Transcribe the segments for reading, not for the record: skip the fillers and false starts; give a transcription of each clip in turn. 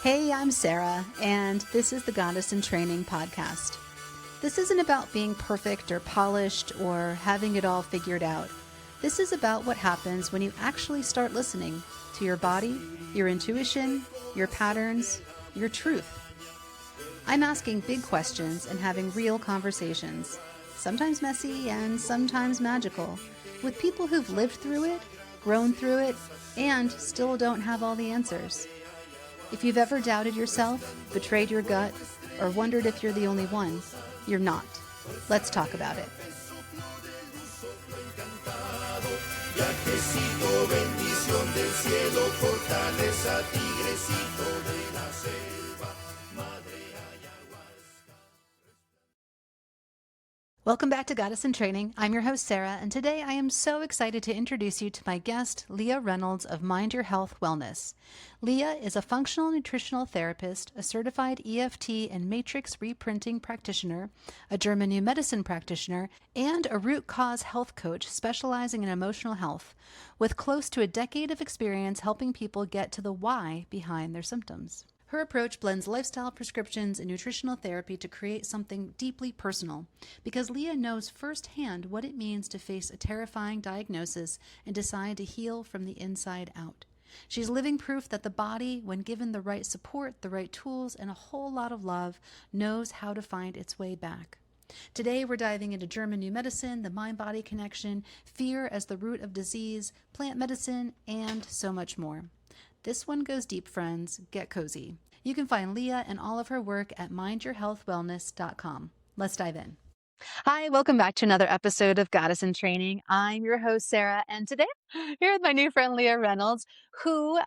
Hey, I'm Sarah, and this is the Goddess in Training podcast. This isn't about being perfect or polished or having it all figured out. This is about what happens when you actually start listening to your body, your intuition, your patterns, your truth. I'm asking big questions and having real conversations, sometimes messy and sometimes magical, with people who've lived through it, grown through it, and still don't have all the answers. If you've ever doubted yourself, betrayed your gut, or wondered if you're the only one, you're not. Let's talk about it. Welcome back to Goddess in Training. I'm your host, Sarah, and today I am so excited to introduce you to my guest, Leah Reynolds of Mind Your Health Wellness. Leah is a functional nutritional therapist, a certified EFT and matrix reprinting practitioner, a German new medicine practitioner, and a root cause health coach specializing in emotional health, with close to a decade of experience helping people get to the why behind their symptoms. Her approach blends lifestyle prescriptions and nutritional therapy to create something deeply personal, because Leah knows firsthand what it means to face a terrifying diagnosis and decide to heal from the inside out. She's living proof that the body, when given the right support, the right tools, and a whole lot of love, knows how to find its way back. Today, we're diving into German new medicine, the mind-body connection, fear as the root of disease, plant medicine, and so much more. This one goes deep, friends. Get cozy. You can find Leah and all of her work at mindyourhealthwellness.com. Let's dive in. Hi, welcome back to another episode of Goddess in Training. I'm your host, Sarah, and today I'm here with my new friend, Leah Reynolds, who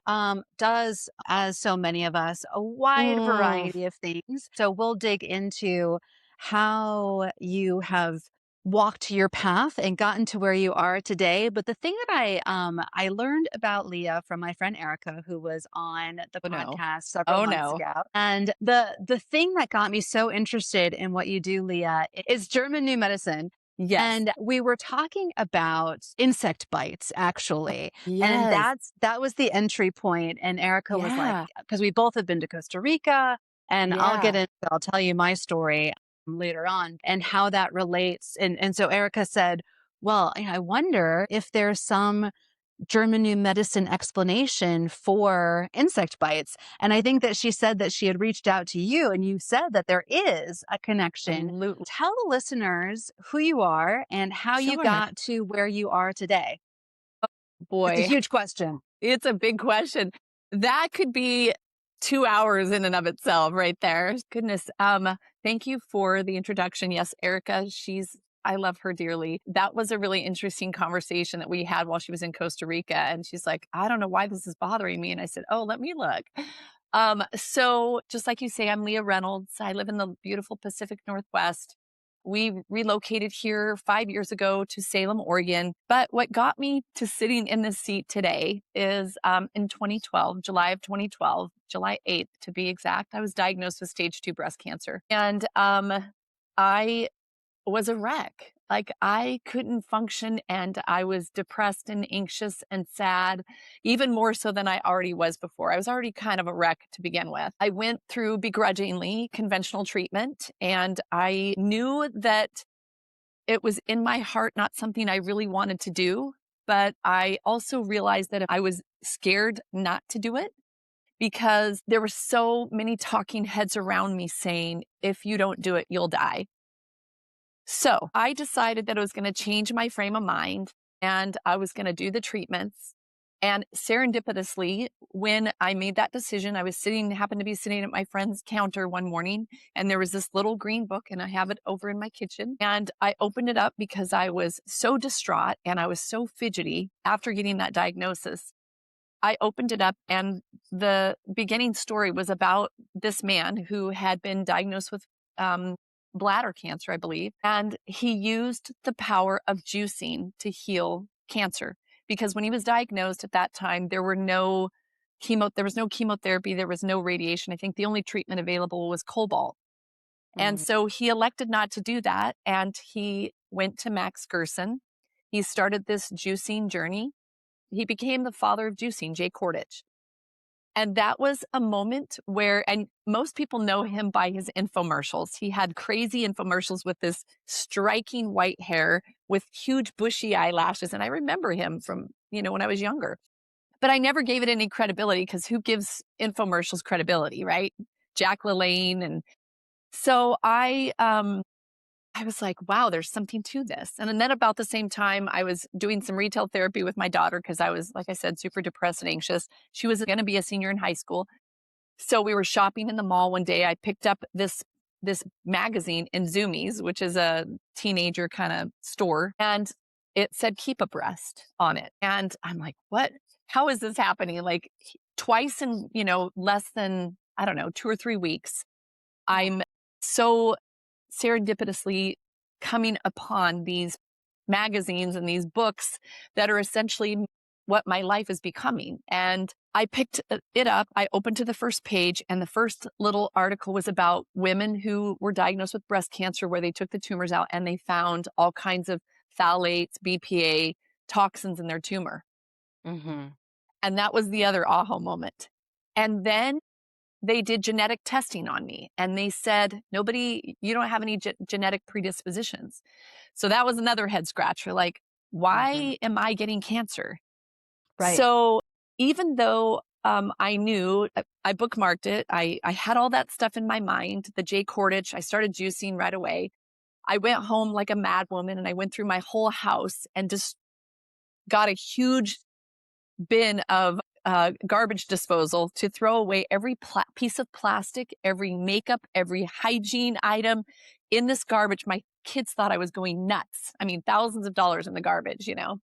does, as so many of us, a wide variety of things. So we'll dig into how you have walked your path and gotten to where you are today. But the thing that I learned about Leah from my friend Erica, who was on the podcast several months ago. And the thing that got me so interested in what you do, Leah, is German new medicine. Yes. And we were talking about insect bites, actually. Yes. And that was the entry point. And Erica was like, because we both have been to Costa Rica, and I'll tell you my story later on and how that relates. And so Erica said, well, I wonder if there's some German new medicine explanation for insect bites. And I think that she said that she had reached out to you and you said that there is a connection. Absolutely. Tell the listeners who you are and how you got to where you are today. Boy, it's a huge question. It's a big question. That could be 2 hours in and of itself right there. Goodness. Thank you for the introduction. Yes, Erica, I love her dearly. That was a really interesting conversation that we had while she was in Costa Rica. And she's like, I don't know why this is bothering me. And I said, oh, let me look. So just like you say, I'm Leah Reynolds. I live in the beautiful Pacific Northwest. We relocated here 5 years ago to Salem, Oregon. But what got me to sitting in this seat today is in 2012, July of 2012, July 8th to be exact, I was diagnosed with stage 2 breast cancer. And I was a wreck. Like I couldn't function and I was depressed and anxious and sad, even more so than I already was before. I was already kind of a wreck to begin with. I went through begrudgingly conventional treatment and I knew that it was in my heart, not something I really wanted to do. But I also realized that I was scared not to do it because there were so many talking heads around me saying, if you don't do it, you'll die. So I decided that I was going to change my frame of mind and I was going to do the treatments. And serendipitously, when I made that decision, happened to be sitting at my friend's counter one morning and there was this little green book and I have it over in my kitchen. And I opened it up because I was so distraught and I was so fidgety after getting that diagnosis. I opened it up and the beginning story was about this man who had been diagnosed with bladder cancer, I believe. And he used the power of juicing to heal cancer because when he was diagnosed at that time, there was no chemotherapy, there was no radiation. I think the only treatment available was cobalt. And so he elected not to do that. And he went to Max Gerson. He started this juicing journey. He became the father of juicing, Jay Kordich. And that was a moment where, and most people know him by his infomercials. He had crazy infomercials with this striking white hair with huge bushy eyelashes. And I remember him from, when I was younger. But I never gave it any credibility because who gives infomercials credibility, right? Jack LaLanne. And so I was like, wow, there's something to this. And then about the same time, I was doing some retail therapy with my daughter because I was, like I said, super depressed and anxious. She was going to be a senior in high school. So we were shopping in the mall one day. I picked up this magazine in Zoomies, which is a teenager kind of store, and it said keep abreast on it. And I'm like, what? How is this happening? Like twice in, less than, I don't know, 2 or 3 weeks. I'm so serendipitously coming upon these magazines and these books that are essentially what my life is becoming. And I picked it up. I opened to the first page, and the first little article was about women who were diagnosed with breast cancer, where they took the tumors out and they found all kinds of phthalates, BPA, toxins in their tumor. Mm-hmm. And that was the other aha moment. And then they did genetic testing on me, and they said, you don't have any genetic predispositions. So that was another head scratcher. Like, why am I getting cancer? Right. So even though I knew, I bookmarked it, I had all that stuff in my mind, the J cordage, I started juicing right away. I went home like a mad woman, and I went through my whole house and just got a huge bin of garbage disposal to throw away every piece of plastic, every makeup, every hygiene item in this garbage. My kids thought I was going nuts. I mean, thousands of dollars in the garbage, And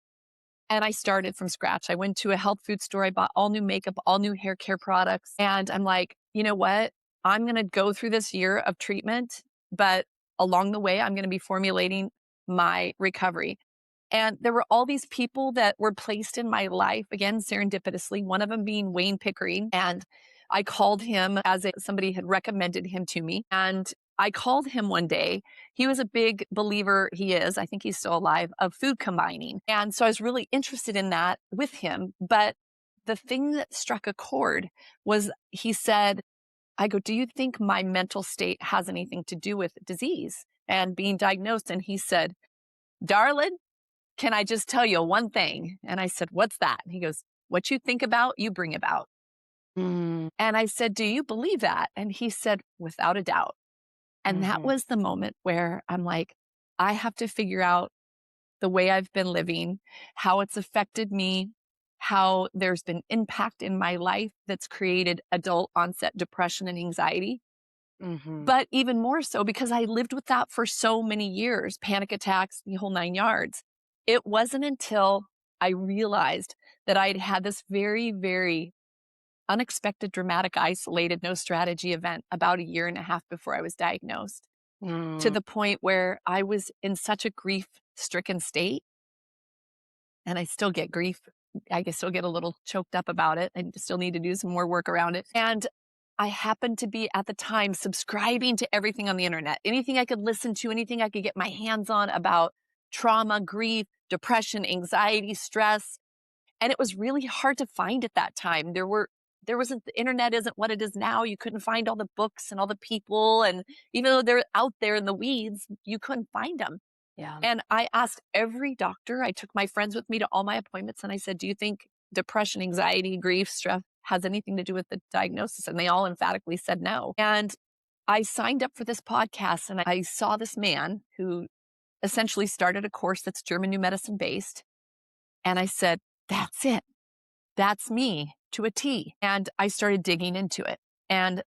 I started from scratch. I went to a health food store. I bought all new makeup, all new hair care products. And I'm like, you know what? I'm going to go through this year of treatment, but along the way, I'm going to be formulating my recovery. And there were all these people that were placed in my life, again, serendipitously, one of them being Wayne Pickering. And I called him as somebody had recommended him to me. And I called him one day. He was a big believer, I think he's still alive, of food combining. And so I was really interested in that with him. But the thing that struck a chord was he said, I go, do you think my mental state has anything to do with disease and being diagnosed? And he said, darling, can I just tell you one thing? And I said, what's that? And he goes, what you think about, you bring about. Mm-hmm. And I said, do you believe that? And he said, without a doubt. And that was the moment where I'm like, I have to figure out the way I've been living, how it's affected me, how there's been impact in my life that's created adult onset depression and anxiety. Mm-hmm. But even more so because I lived with that for so many years, panic attacks, the whole 9 yards. It wasn't until I realized that I'd had this very, very unexpected, dramatic, isolated, no strategy event about 1.5 years before I was diagnosed, to the point where I was in such a grief-stricken state. And I still get grief. I can still get a little choked up about it. I still need to do some more work around it. And I happened to be at the time subscribing to everything on the internet, anything I could listen to, anything I could get my hands on about trauma, grief, depression, anxiety, stress. And it was really hard to find at that time. The internet isn't what it is now. You couldn't find all the books and all the people. And even though they're out there in the weeds, you couldn't find them. Yeah. And I asked every doctor, I took my friends with me to all my appointments, and I said, do you think depression, anxiety, grief, stress has anything to do with the diagnosis? And they all emphatically said no. And I signed up for this podcast, and I saw this man who essentially started a course that's German New Medicine based. And I said, that's it. That's me to a T. And I started digging into it. And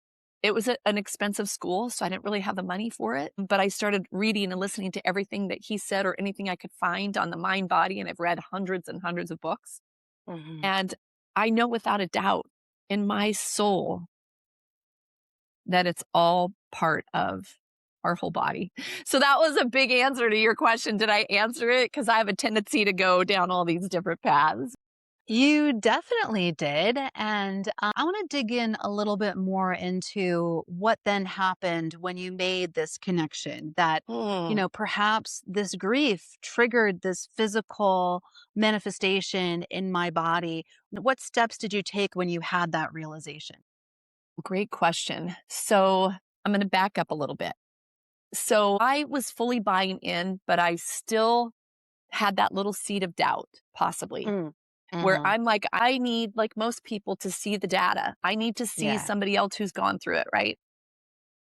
it was an expensive school, so I didn't really have the money for it. But I started reading and listening to everything that he said or anything I could find on the mind body. And I've read hundreds and hundreds of books. Mm-hmm. And I know without a doubt in my soul that it's all part of our whole body. So that was a big answer to your question. Did I answer it? Because I have a tendency to go down all these different paths. You definitely did. And I want to dig in a little bit more into what then happened when you made this connection that, Hmm. perhaps this grief triggered this physical manifestation in my body. What steps did you take when you had that realization? Great question. So I'm going to back up a little bit. So I was fully buying in, but I still had that little seed of doubt, possibly, Mm. where Hmm. I'm like, I need, like most people, to see the data. I need to see Yeah. somebody else who's gone through it, right?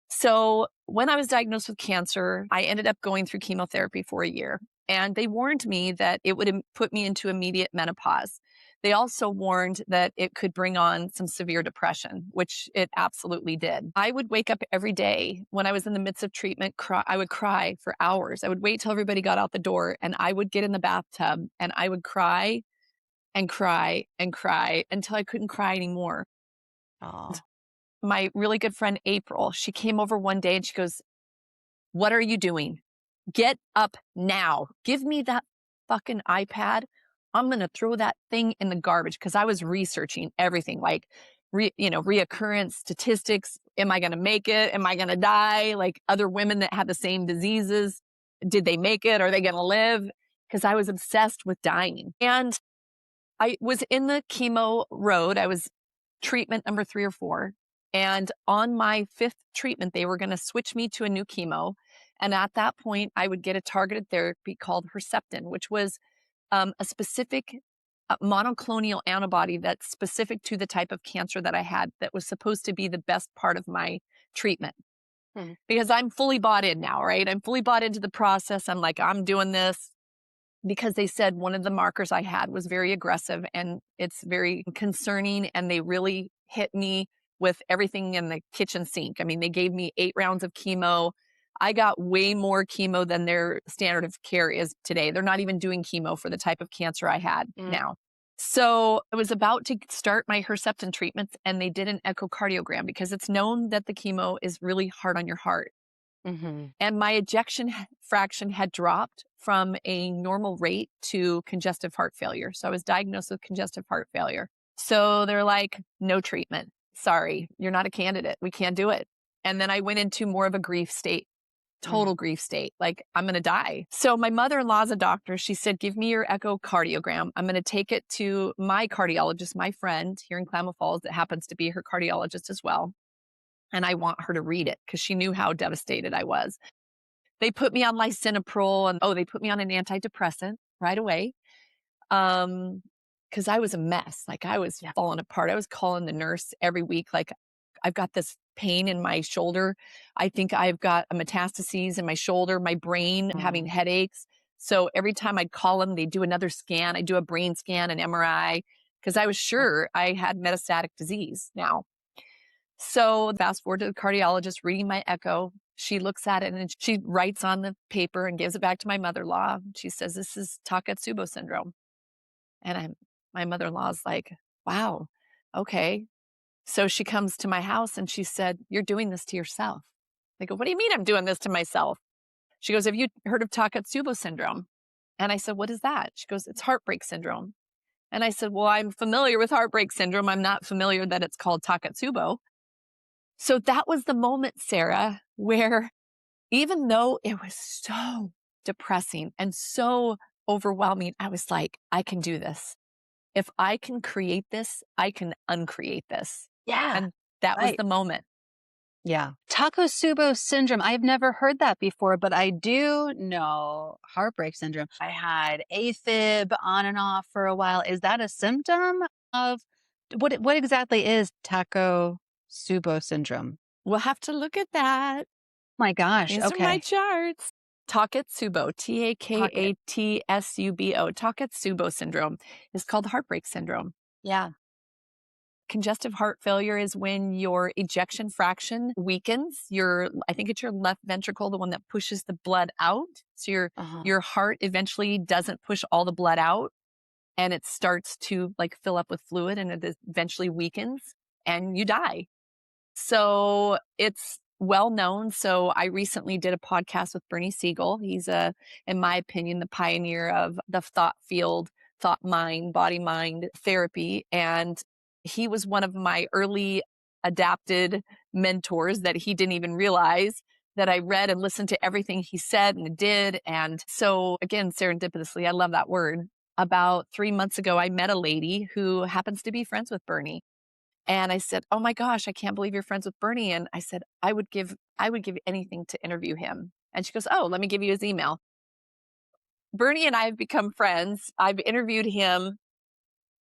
So when I was diagnosed with cancer, I ended up going through chemotherapy for a year. And they warned me that it would put me into immediate menopause. They also warned that it could bring on some severe depression, which it absolutely did. I would wake up every day when I was in the midst of treatment, I would cry for hours. I would wait till everybody got out the door and I would get in the bathtub and I would cry and cry and cry until I couldn't cry anymore. Oh. My really good friend April, she came over one day and she goes, "What are you doing? Get up now. Give me that fucking iPad. I'm going to throw that thing in the garbage." Because I was researching everything like, reoccurrence statistics. Am I going to make it? Am I going to die? Like other women that had the same diseases. Did they make it? Are they going to live? Because I was obsessed with dying. And I was in the chemo road. I was treatment number 3 or 4. And on my 5th treatment, they were going to switch me to a new chemo. And at that point, I would get a targeted therapy called Herceptin, which was a specific monoclonal antibody that's specific to the type of cancer that I had that was supposed to be the best part of my treatment. Mhm. Because I'm fully bought in now, right? I'm fully bought into the process. I'm like, I'm doing this because they said one of the markers I had was very aggressive and it's very concerning. And they really hit me with everything in the kitchen sink. I mean, they gave me 8 rounds of chemo. I got way more chemo than their standard of care is today. They're not even doing chemo for the type of cancer I had Mm. now. So I was about to start my Herceptin treatments and they did an echocardiogram because it's known that the chemo is really hard on your heart. Mhm. And my ejection fraction had dropped from a normal rate to congestive heart failure. So I was diagnosed with congestive heart failure. So they're like, no treatment. Sorry, you're not a candidate. We can't do it. And then I went into more of a grief state, Mm. total grief state. Like, I'm going to die. So my mother in law's a doctor. She said, give me your echocardiogram. I'm going to take it to my cardiologist, my friend here in Klamath Falls, that happens to be her cardiologist as well. And I want her to read it because she knew how devastated I was. They put me on lisinopril and, they put me on an antidepressant right away. Because I was a mess. Like I was Yeah. falling apart. I was calling the nurse every week. Like, I've got this pain in my shoulder. I think I've got a metastases in my shoulder, my brain, having Mm. headaches. So every time I'd call them, they'd do another scan. I'd do a brain scan, an MRI, because I was sure I had metastatic disease now. So fast forward to the cardiologist reading my echo. She looks at it and she writes on the paper and gives it back to my mother-in-law. She says, "This is Takotsubo syndrome." And my mother-in-law's like, "Wow, okay." So she comes to my house and she said, "You're doing this to yourself." I go, "What do you mean I'm doing this to myself?" She goes, "Have you heard of Takotsubo syndrome?" And I said, "What is that?" She goes, "It's heartbreak syndrome." And I said, "Well, I'm familiar with heartbreak syndrome. I'm not familiar that it's called Takotsubo." So that was the moment, Sarah, where even though it was so depressing and so overwhelming, I was like, I can do this. If I can create this, I can uncreate this. Yeah. And that was Right. the moment. Yeah. Takotsubo syndrome. I've never heard that before, but I do know heartbreak syndrome. I had AFib on and off for a while. Is that a symptom of what exactly is Takotsubo syndrome? We'll have to look at that. My gosh. These are my Okay. charts. Takotsubo, Pocket. Takatsubo. Takotsubo syndrome is called heartbreak syndrome. Yeah. Congestive heart failure is when your ejection fraction weakens. I think it's your left ventricle, the one that pushes the blood out. So Uh-huh. your heart eventually doesn't push all the blood out and it starts to like fill up with fluid and it eventually weakens and you die. So it's well known. So I recently did a podcast with Bernie Siegel. He's in my opinion, the pioneer of the thought field thought mind, body mind therapy. And he was one of my early adapted mentors that he didn't even realize that I read and listened to everything he said and did. And so again, serendipitously, I love that word. About 3 months ago, I met a lady who happens to be friends with Bernie. And I said, "Oh my gosh, I can't believe you're friends with Bernie." And I said, I would give anything to interview him." And she goes, "Oh, let me give you his email." Bernie and I have become friends. I've interviewed him,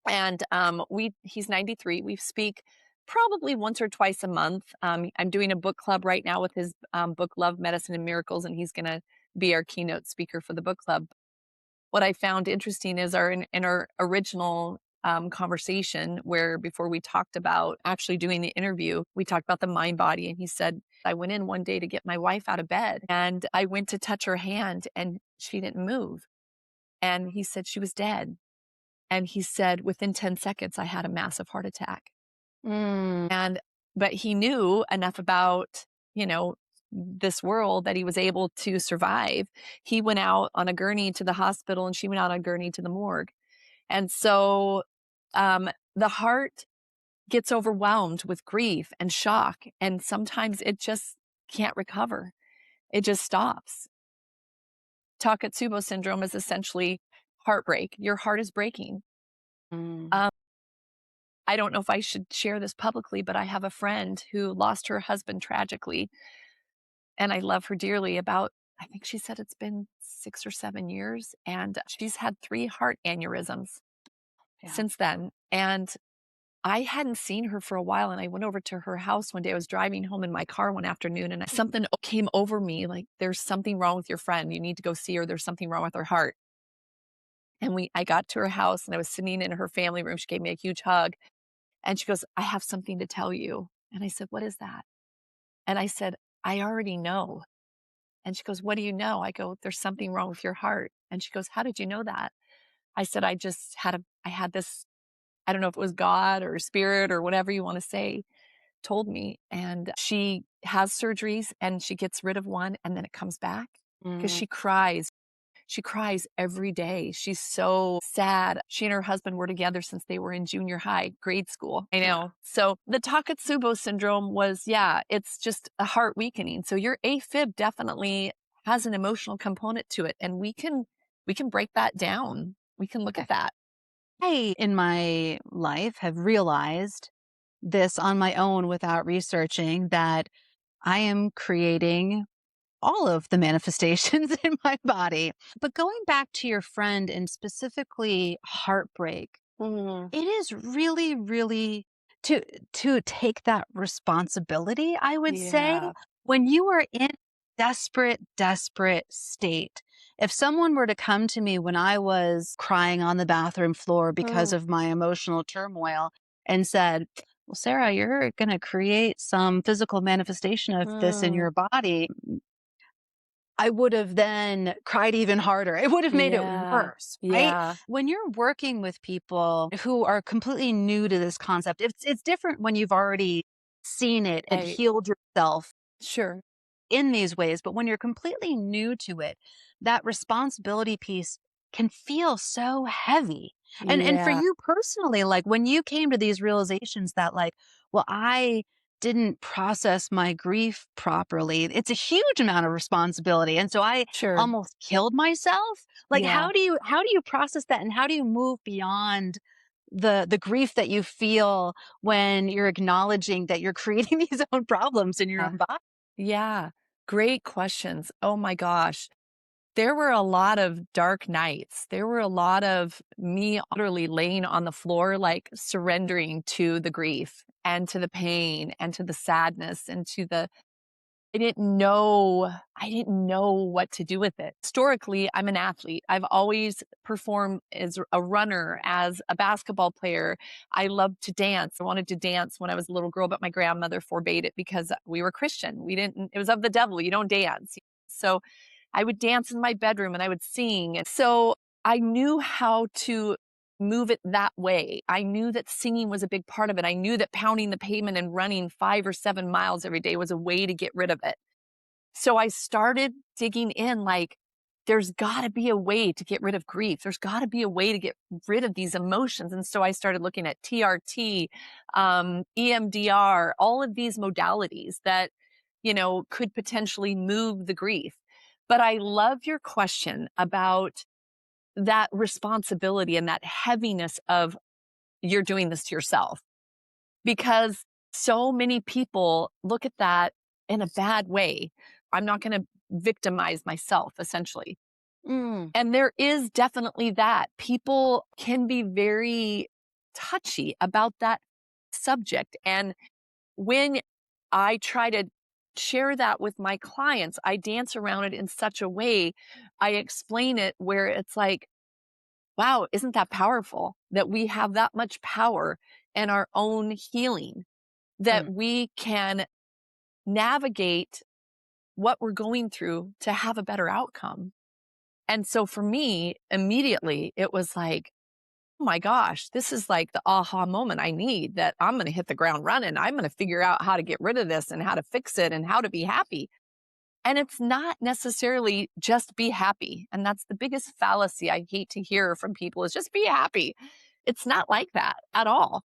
and he's 93. We speak probably once or twice a month. I'm doing a book club right now with his book, Love, Medicine, and Miracles, and he's going to be our keynote speaker for the book club. What I found interesting is in our original conversation, where before we talked about actually doing the interview, we talked about the mind body. And he said, I went in one day to get my wife out of bed and I went to touch her hand and she didn't move. And he said she was dead. And he said, within 10 seconds, I had a massive heart attack. Mm. But he knew enough about, you know, this world that he was able to survive. He went out on a gurney to the hospital and she went out on a gurney to the morgue. And so the heart gets overwhelmed with grief and shock. And sometimes it just can't recover. It just stops. Takotsubo syndrome is essentially heartbreak. Your heart is breaking. Mm. I don't know if I should share this publicly, but I have a friend who lost her husband tragically. And I love her dearly. I think she said it's been 6 or 7 years. And she's had 3 heart aneurysms Yeah. since then. And I hadn't seen her for a while. And I went over to her house one day. I was driving home in my car one afternoon and something came over me like, there's something wrong with your friend. You need to go see her. There's something wrong with her heart. And I got to her house and I was sitting in her family room. She gave me a huge hug. And she goes, I have something to tell you. And I said, what is that? And I said, I already know. And she goes, what do you know? I go, there's something wrong with your heart. And she goes, how did you know that? I said, I had this, I don't know if it was God or spirit or whatever you want to say, told me. And she has surgeries and she gets rid of one and then it comes back because Mm. she cries. She cries every day. She's so sad. She and her husband were together since they were in junior high, grade school. I know. Yeah. So the Takotsubo syndrome was, it's just a heart weakening. So your AFib definitely has an emotional component to it. And we can break that down. We can look at that. I, in my life, have realized this on my own without researching that I am creating all of the manifestations in my body. But going back to your friend and specifically heartbreak, Mm, it is really, really to take that responsibility, I would say, yeah. when you are in desperate, desperate state. If someone were to come to me when I was crying on the bathroom floor because Mm, of my emotional turmoil and said, well, Sarah, you're going to create some physical manifestation of this in mm, your body. I would have then cried even harder. It would have made it yeah. worse, right? Yeah. When you're working with people who are completely new to this concept, it's different when you've already seen it and Right. healed yourself Sure. in these ways. But when you're completely new to it, that responsibility piece can feel so heavy. And for Yeah. you personally, like when you came to these realizations that like, well, I didn't process my grief properly. It's a huge amount of responsibility. And so I Sure. almost killed myself. Like Yeah. how do you process that and how do you move beyond the grief that you feel when you're acknowledging that you're creating these own problems in your own body? Yeah, great questions. Oh my gosh. There were a lot of dark nights. There were a lot of me utterly laying on the floor, like surrendering to the grief and to the pain and to the sadness and to the I didn't know what to do with it. Historically, I'm an athlete. I've always performed as a runner, as a basketball player. I loved to dance. I wanted to dance when I was a little girl, but my grandmother forbade it because we were Christian. It was of the devil. You don't dance. So I would dance in my bedroom and I would sing. And so I knew how to move it that way. I knew that singing was a big part of it. I knew that pounding the pavement and running 5 or 7 miles every day was a way to get rid of it. So I started digging in like, there's got to be a way to get rid of grief. There's got to be a way to get rid of these emotions. And so I started looking at TRT, EMDR, all of these modalities that, could potentially move the grief. But I love your question about that responsibility and that heaviness of you're doing this to yourself, because so many people look at that in a bad way. I'm not going to victimize myself, essentially. Mm. And there is definitely that. People can be very touchy about that subject. And when I try to share that with my clients, I dance around it in such a way. I explain it where it's like, wow, isn't that powerful that we have that much power in our own healing, that Mm. we can navigate what we're going through to have a better outcome. And so for me, immediately it was like, oh my gosh, this is like the aha moment I need, that I'm going to hit the ground running. I'm going to figure out how to get rid of this and how to fix it and how to be happy. And it's not necessarily just be happy. And that's the biggest fallacy I hate to hear from people, is just be happy. It's not like that at all.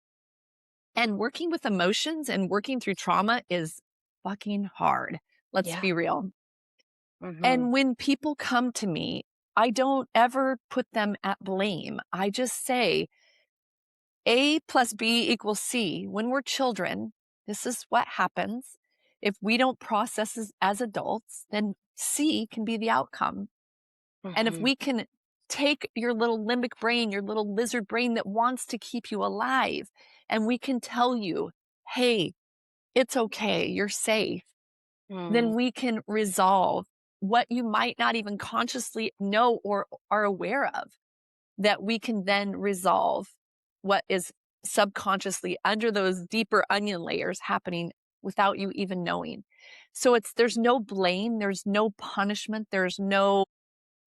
And working with emotions and working through trauma is fucking hard. Let's Yeah. be real. Mm-hmm. And when people come to me, I don't ever put them at blame. I just say A plus B equals C. When we're children, this is what happens. If we don't process as adults, then C can be the outcome. And if Mm-hmm. we can take your little limbic brain, your little lizard brain that wants to keep you alive, and we can tell you, hey, it's okay, you're safe, then Mm. we can resolve what you might not even consciously know or are aware of, that we can then resolve what is subconsciously under those deeper onion layers happening without you even knowing. So there's no blame, there's no punishment, there's no,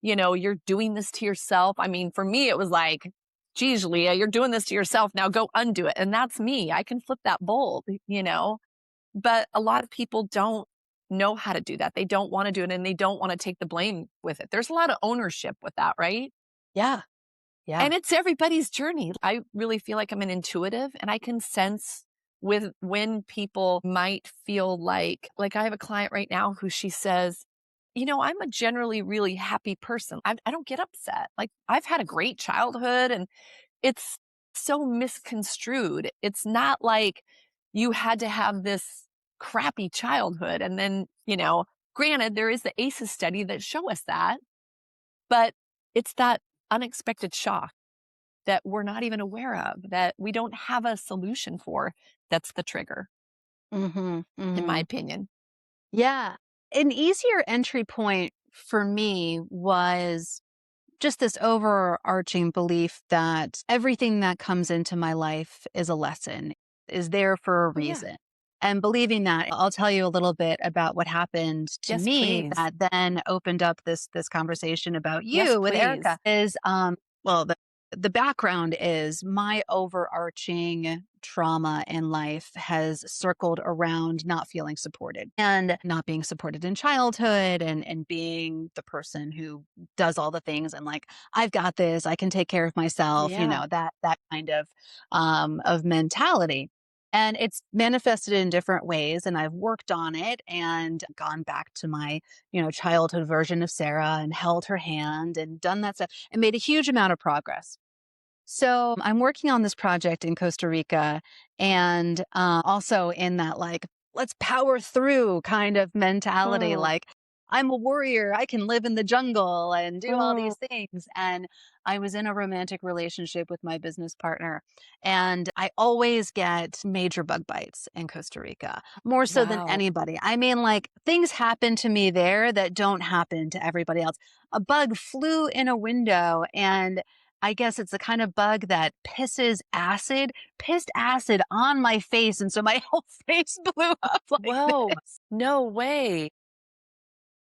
you're doing this to yourself. I mean, for me, it was like, geez, Leah, you're doing this to yourself. Now go undo it. And that's me. I can flip that bowl. But a lot of people don't know how to do that. They don't want to do it, and they don't want to take the blame with it. There's a lot of ownership with that, right? Yeah. Yeah. And it's everybody's journey. I really feel like I'm an intuitive, and I can sense with when people might feel like I have a client right now who she says, I'm a generally really happy person. I don't get upset. Like, I've had a great childhood, and it's so misconstrued. It's not like you had to have this crappy childhood. And then, granted, there is the ACEs study that show us that, but it's that unexpected shock that we're not even aware of, that we don't have a solution for. That's the trigger, Mm-hmm. in my Mm-hmm. opinion. Yeah. An easier entry point for me was just this overarching belief that everything that comes into my life is a lesson, is there for a Oh, yeah. reason. And believing that, I'll tell you a little bit about what happened to Yes, me please. that then opened up this conversation about Yes, you with please. Erica. Is well, the background is my overarching trauma in life has circled around not feeling supported and not being supported in childhood, and being the person who does all the things and like, I've got this, I can take care of myself, Yeah. that kind of mentality. And it's manifested in different ways, and I've worked on it and gone back to my, childhood version of Sarah and held her hand and done that stuff and made a huge amount of progress. So I'm working on this project in Costa Rica, and also in that, like, let's power through kind of mentality. Mm, Like, I'm a warrior. I can live in the jungle and do all mm. these things. And I was in a romantic relationship with my business partner, and I always get major bug bites in Costa Rica, more so than Wow. anybody. I mean, like, things happen to me there that don't happen to everybody else. A bug flew in a window, and I guess it's the kind of bug that pissed acid on my face. And so my whole face blew up like Whoa. this. No way.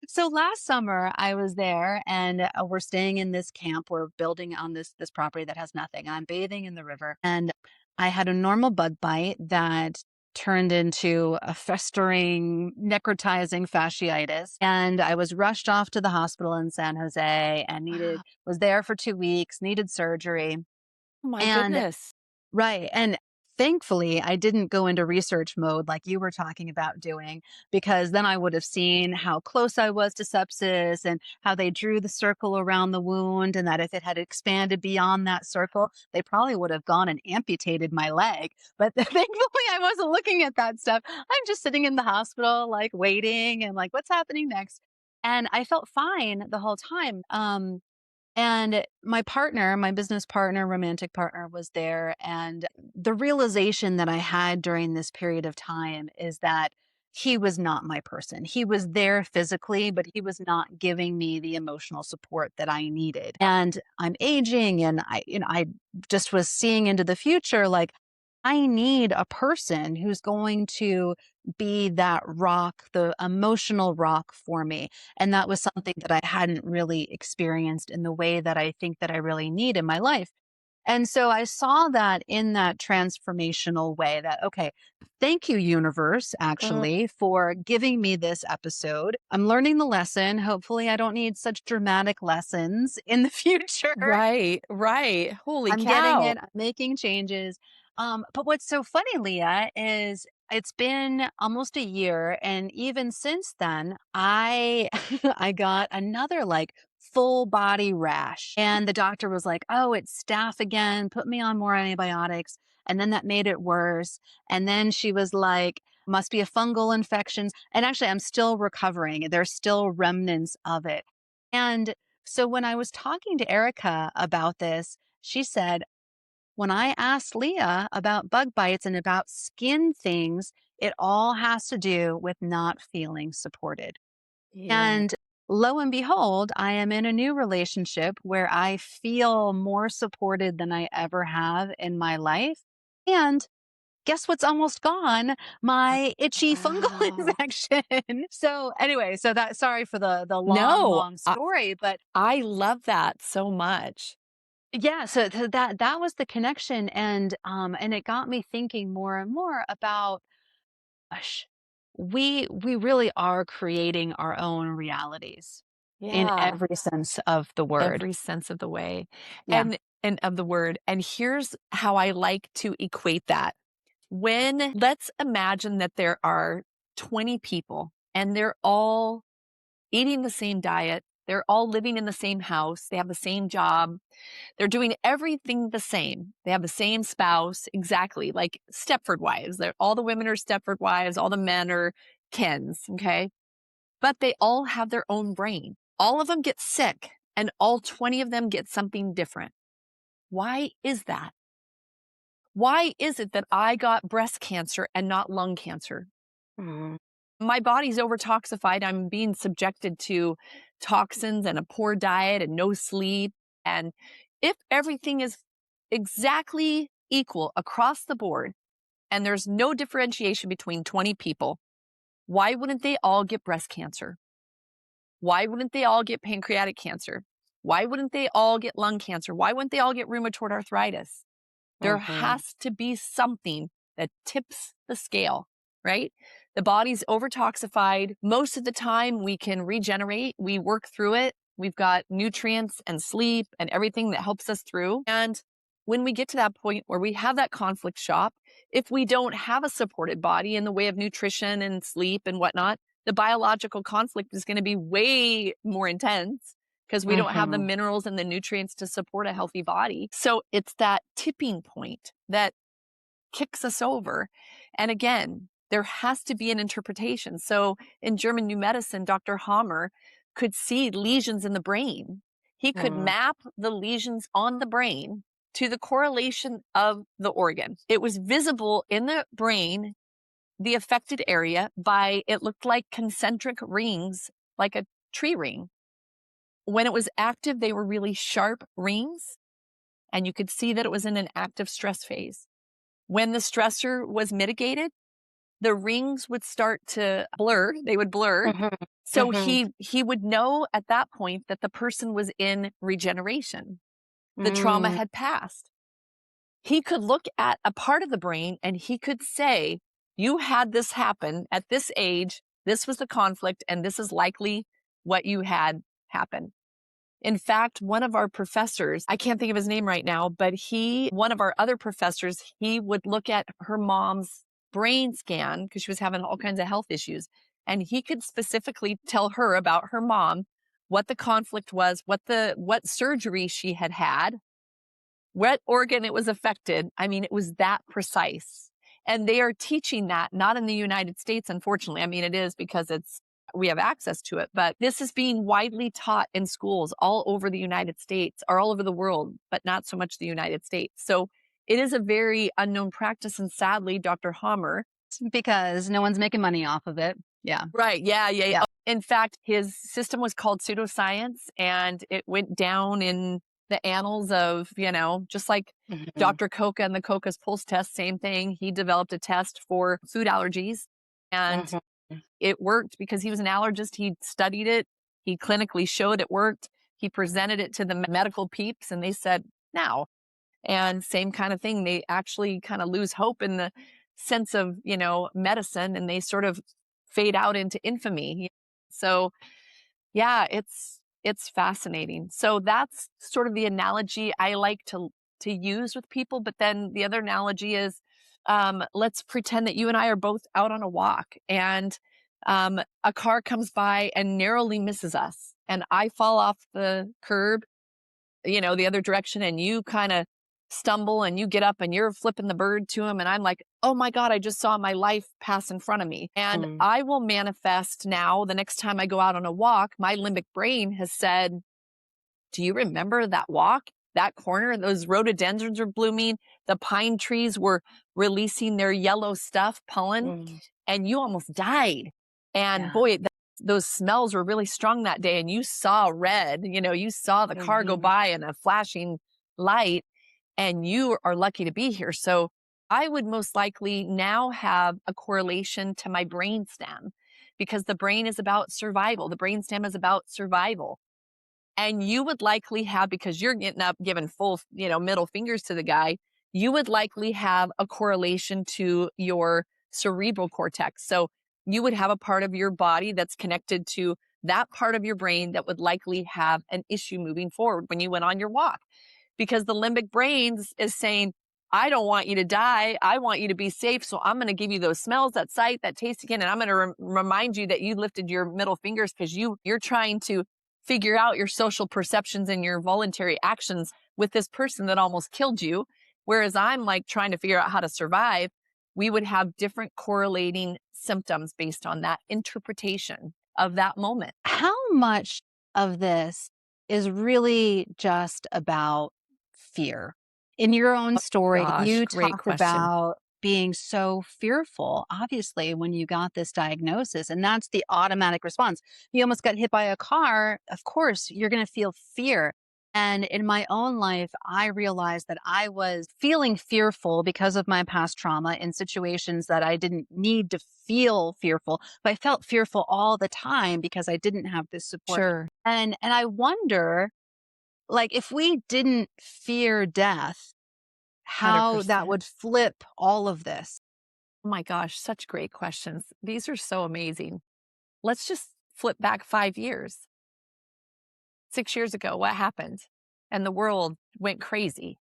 So last summer I was there, and we're staying in this camp. We're building on this property that has nothing. I'm bathing in the river, and I had a normal bug bite that turned into a festering, necrotizing fasciitis. And I was rushed off to the hospital in San Jose and Wow. was there for 2 weeks, needed surgery. Oh my And goodness. right. And thankfully, I didn't go into research mode like you were talking about doing, because then I would have seen how close I was to sepsis and how they drew the circle around the wound. And that if it had expanded beyond that circle, they probably would have gone and amputated my leg. But thankfully, I wasn't looking at that stuff. I'm just sitting in the hospital, like waiting and like, what's happening next? And I felt fine the whole time. And my partner, my business partner, romantic partner was there. And the realization that I had during this period of time is that he was not my person. He was there physically, but he was not giving me the emotional support that I needed. And I'm aging and I just was seeing into the future like I need a person who's going to be that rock, the emotional rock for me. And that was something that I hadn't really experienced in the way that I think that I really need in my life. And so I saw that in that transformational way that, okay, thank you, universe, Mm, actually, for giving me this episode. I'm learning the lesson. Hopefully, I don't need such dramatic lessons in the future. right, right. Holy I'm getting cow. it. I'm making changes. But what's so funny, Leah, is it's been almost a year, and even since then, I I got another like full body rash, and the doctor was like, "Oh, it's staph again. Put me on more antibiotics." And then that made it worse. And then she was like, "Must be a fungal infection." And actually, I'm still recovering. There's still remnants of it. And so when I was talking to Erica about this, she said, when I asked Leah about bug bites and about skin things, it all has to do with not feeling supported. Yeah. And lo and behold, I am in a new relationship where I feel more supported than I ever have in my life. And guess what's almost gone? My itchy fungal Wow. infection. So anyway, so that sorry for the long, No, long story, but I love that so much. yeah, so that was the connection, and it got me thinking more and more about, gosh, we really are creating our own realities in Yeah. every sense of the word. Every sense of the way Yeah. and of the word. And here's how I like to equate that. When let's imagine that there are 20 people and they're all eating the same diet, they're all living in the same house, they have the same job, they're doing everything the same. They have the same spouse, exactly like Stepford wives. All the women are Stepford wives, all the men are Kens, okay? But they all have their own brain. All of them get sick, and all 20 of them get something different. Why is that? Why is it that I got breast cancer and not lung cancer? Mhm. My body's overtoxified. I'm being subjected to toxins and a poor diet and no sleep. And if everything is exactly equal across the board and there's no differentiation between 20 people, why wouldn't they all get breast cancer? Why wouldn't they all get pancreatic cancer? Why wouldn't they all get lung cancer? Why wouldn't they all get rheumatoid arthritis? There Mhm. has to be something that tips the scale, right? The body's overtoxified. Most of the time, we can regenerate, we work through it. We've got nutrients and sleep and everything that helps us through. And when we get to that point where we have that conflict shop, if we don't have a supported body in the way of nutrition and sleep and whatnot, the biological conflict is going to be way more intense because we don't have the Mhm. minerals and the nutrients to support a healthy body. So it's that tipping point that kicks us over. And again, there has to be an interpretation. So in German New Medicine, Dr. Hammer could see lesions in the brain. He could Mhm. map the lesions on the brain to the correlation of the organ. It was visible in the brain, the affected area, by it looked like concentric rings, like a tree ring. When it was active, they were really sharp rings, and you could see that it was in an active stress phase. When the stressor was mitigated, the rings would start to blur, they would blur. Mhm. So Mhm. he would know at that point that the person was in regeneration. The trauma Mm. had passed. He could look at a part of the brain and he could say, You had this happen at this age. This was the conflict, and this is likely what you had happen. In fact, one of our professors, I can't think of his name right now, but one of our other professors, he would look at her mom's brain scan because she was having all kinds of health issues. And he could specifically tell her about her mom, what the conflict was, what surgery she had had, what organ it was affected. I mean, it was that precise. And they are teaching that not in the United States, unfortunately. I mean, it is because we have access to it, but this is being widely taught in schools all over the United States or all over the world, but not so much the United States. So it is a very unknown practice. And sadly, Dr. Hammer. Because no one's making money off of it. Yeah. Right. Yeah. Yeah. Yeah. In fact, his system was called pseudoscience, and it went down in the annals of, just like Dr. Coca and the Coca's pulse test, same thing. He developed a test for food allergies, and it worked because he was an allergist. He studied it. He clinically showed it worked. He presented it to the medical peeps, and they said, now. And same kind of thing. They actually kind of lose hope in the sense of, medicine, and they sort of fade out into infamy. So yeah, it's fascinating. So that's sort of the analogy I like to use with people. But then the other analogy is, let's pretend that you and I are both out on a walk, and a car comes by and narrowly misses us, and I fall off the curb, the other direction, and you kind of stumble and you get up and you're flipping the bird to him. And I'm like, oh my God, I just saw my life pass in front of me. And I will manifest now the next time I go out on a walk. My limbic brain has said, do you remember that walk? That corner, those rhododendrons were blooming. The pine trees were releasing their yellow stuff, pollen, and you almost died. And boy, those smells were really strong that day. And you saw red, you saw the car go by in a flashing light, and you are lucky to be here. So I would most likely now have a correlation to my brainstem, because the brain is about survival. The brainstem is about survival. And you would likely have, because you're getting up, giving full, middle fingers to the guy, you would likely have a correlation to your cerebral cortex. So you would have a part of your body that's connected to that part of your brain that would likely have an issue moving forward when you went on your walk. Because the limbic brain is saying, I don't want you to die. I want you to be safe. So I'm going to give you those smells, that sight, that taste again. And I'm going to remind you that you lifted your middle fingers because you're trying to figure out your social perceptions and your voluntary actions with this person that almost killed you. Whereas I'm like trying to figure out how to survive. We would have different correlating symptoms based on that interpretation of that moment. How much of this is really just about fear? In your own story, Gosh, you great talked question. about being so fearful, obviously, when you got this diagnosis, and that's the automatic response. You almost got hit by a car. Of course, you're going to feel fear. And in my own life, I realized that I was feeling fearful because of my past trauma in situations that I didn't need to feel fearful, but I felt fearful all the time because I didn't have this support. Sure. And I wonder, like, if we didn't fear death, how that 100%. would flip all of this. Oh my gosh, such great questions. These are so amazing. Let's just flip back 5 years. 6 years ago, what happened? And the world went crazy.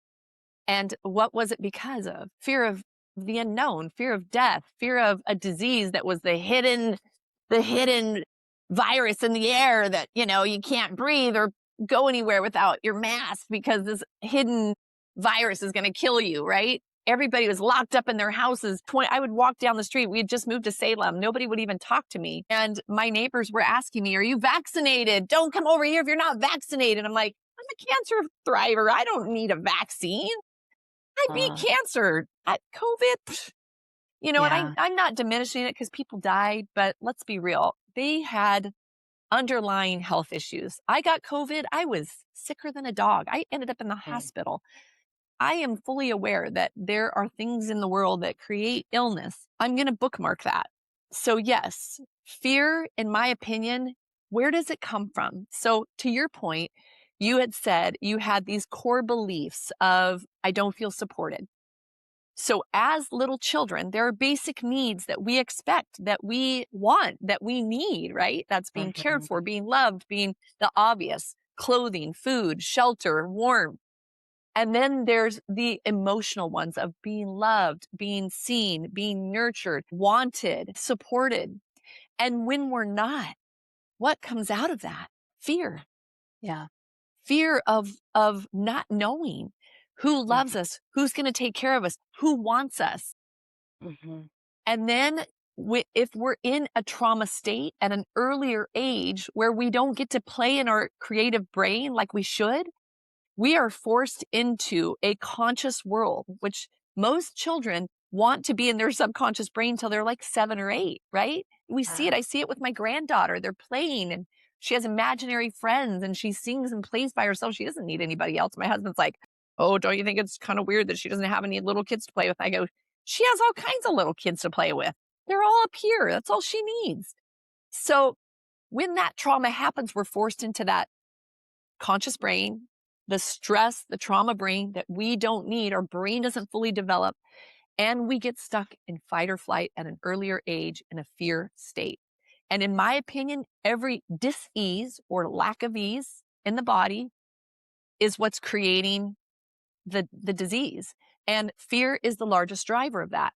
And what was it because of? Fear of the unknown, fear of death, fear of a disease that was the hidden virus in the air that, you can't breathe or go anywhere without your mask because this hidden virus is going to kill you, right? Everybody was locked up in their houses. I would walk down the street. We had just moved to Salem. Nobody would even talk to me. And my neighbors were asking me, are you vaccinated? Don't come over here if you're not vaccinated. I'm like, I'm a cancer thriver. I don't need a vaccine. I beat cancer. COVID, and I'm not diminishing it because people died, but let's be real. They had underlying health issues. I got COVID. I was sicker than a dog. I ended up in the hospital. I am fully aware that there are things in the world that create illness. I'm going to bookmark that. So yes, fear, in my opinion, where does it come from? So to your point, you had said you had these core beliefs of, I don't feel supported. So as little children, there are basic needs that we expect, that we want, that we need, right? That's being cared for, Mhm. being loved, being the obvious: clothing, food, shelter, warmth. And then there's the emotional ones of being loved, being seen, being nurtured, wanted, supported. And when we're not, what comes out of that? Fear. Yeah. Fear of not knowing who loves Mhm. us, who's going to take care of us, who wants us. Mhm. And then if we're in a trauma state at an earlier age where we don't get to play in our creative brain like we should, we are forced into a conscious world, which most children want to be in their subconscious brain till they're like 7 or 8, right? We see it. Wow. I see it with my granddaughter. They're playing and she has imaginary friends and she sings and plays by herself. She doesn't need anybody else. My husband's like, "Oh, don't you think it's kind of weird that she doesn't have any little kids to play with?" I go, "She has all kinds of little kids to play with. They're all up here. That's all she needs." So when that trauma happens, we're forced into that conscious brain, the stress, the trauma brain that we don't need. Our brain doesn't fully develop. And we get stuck in fight or flight at an earlier age in a fear state. And in my opinion, every dis-ease or lack of ease in the body is what's creating the disease. And fear is the largest driver of that.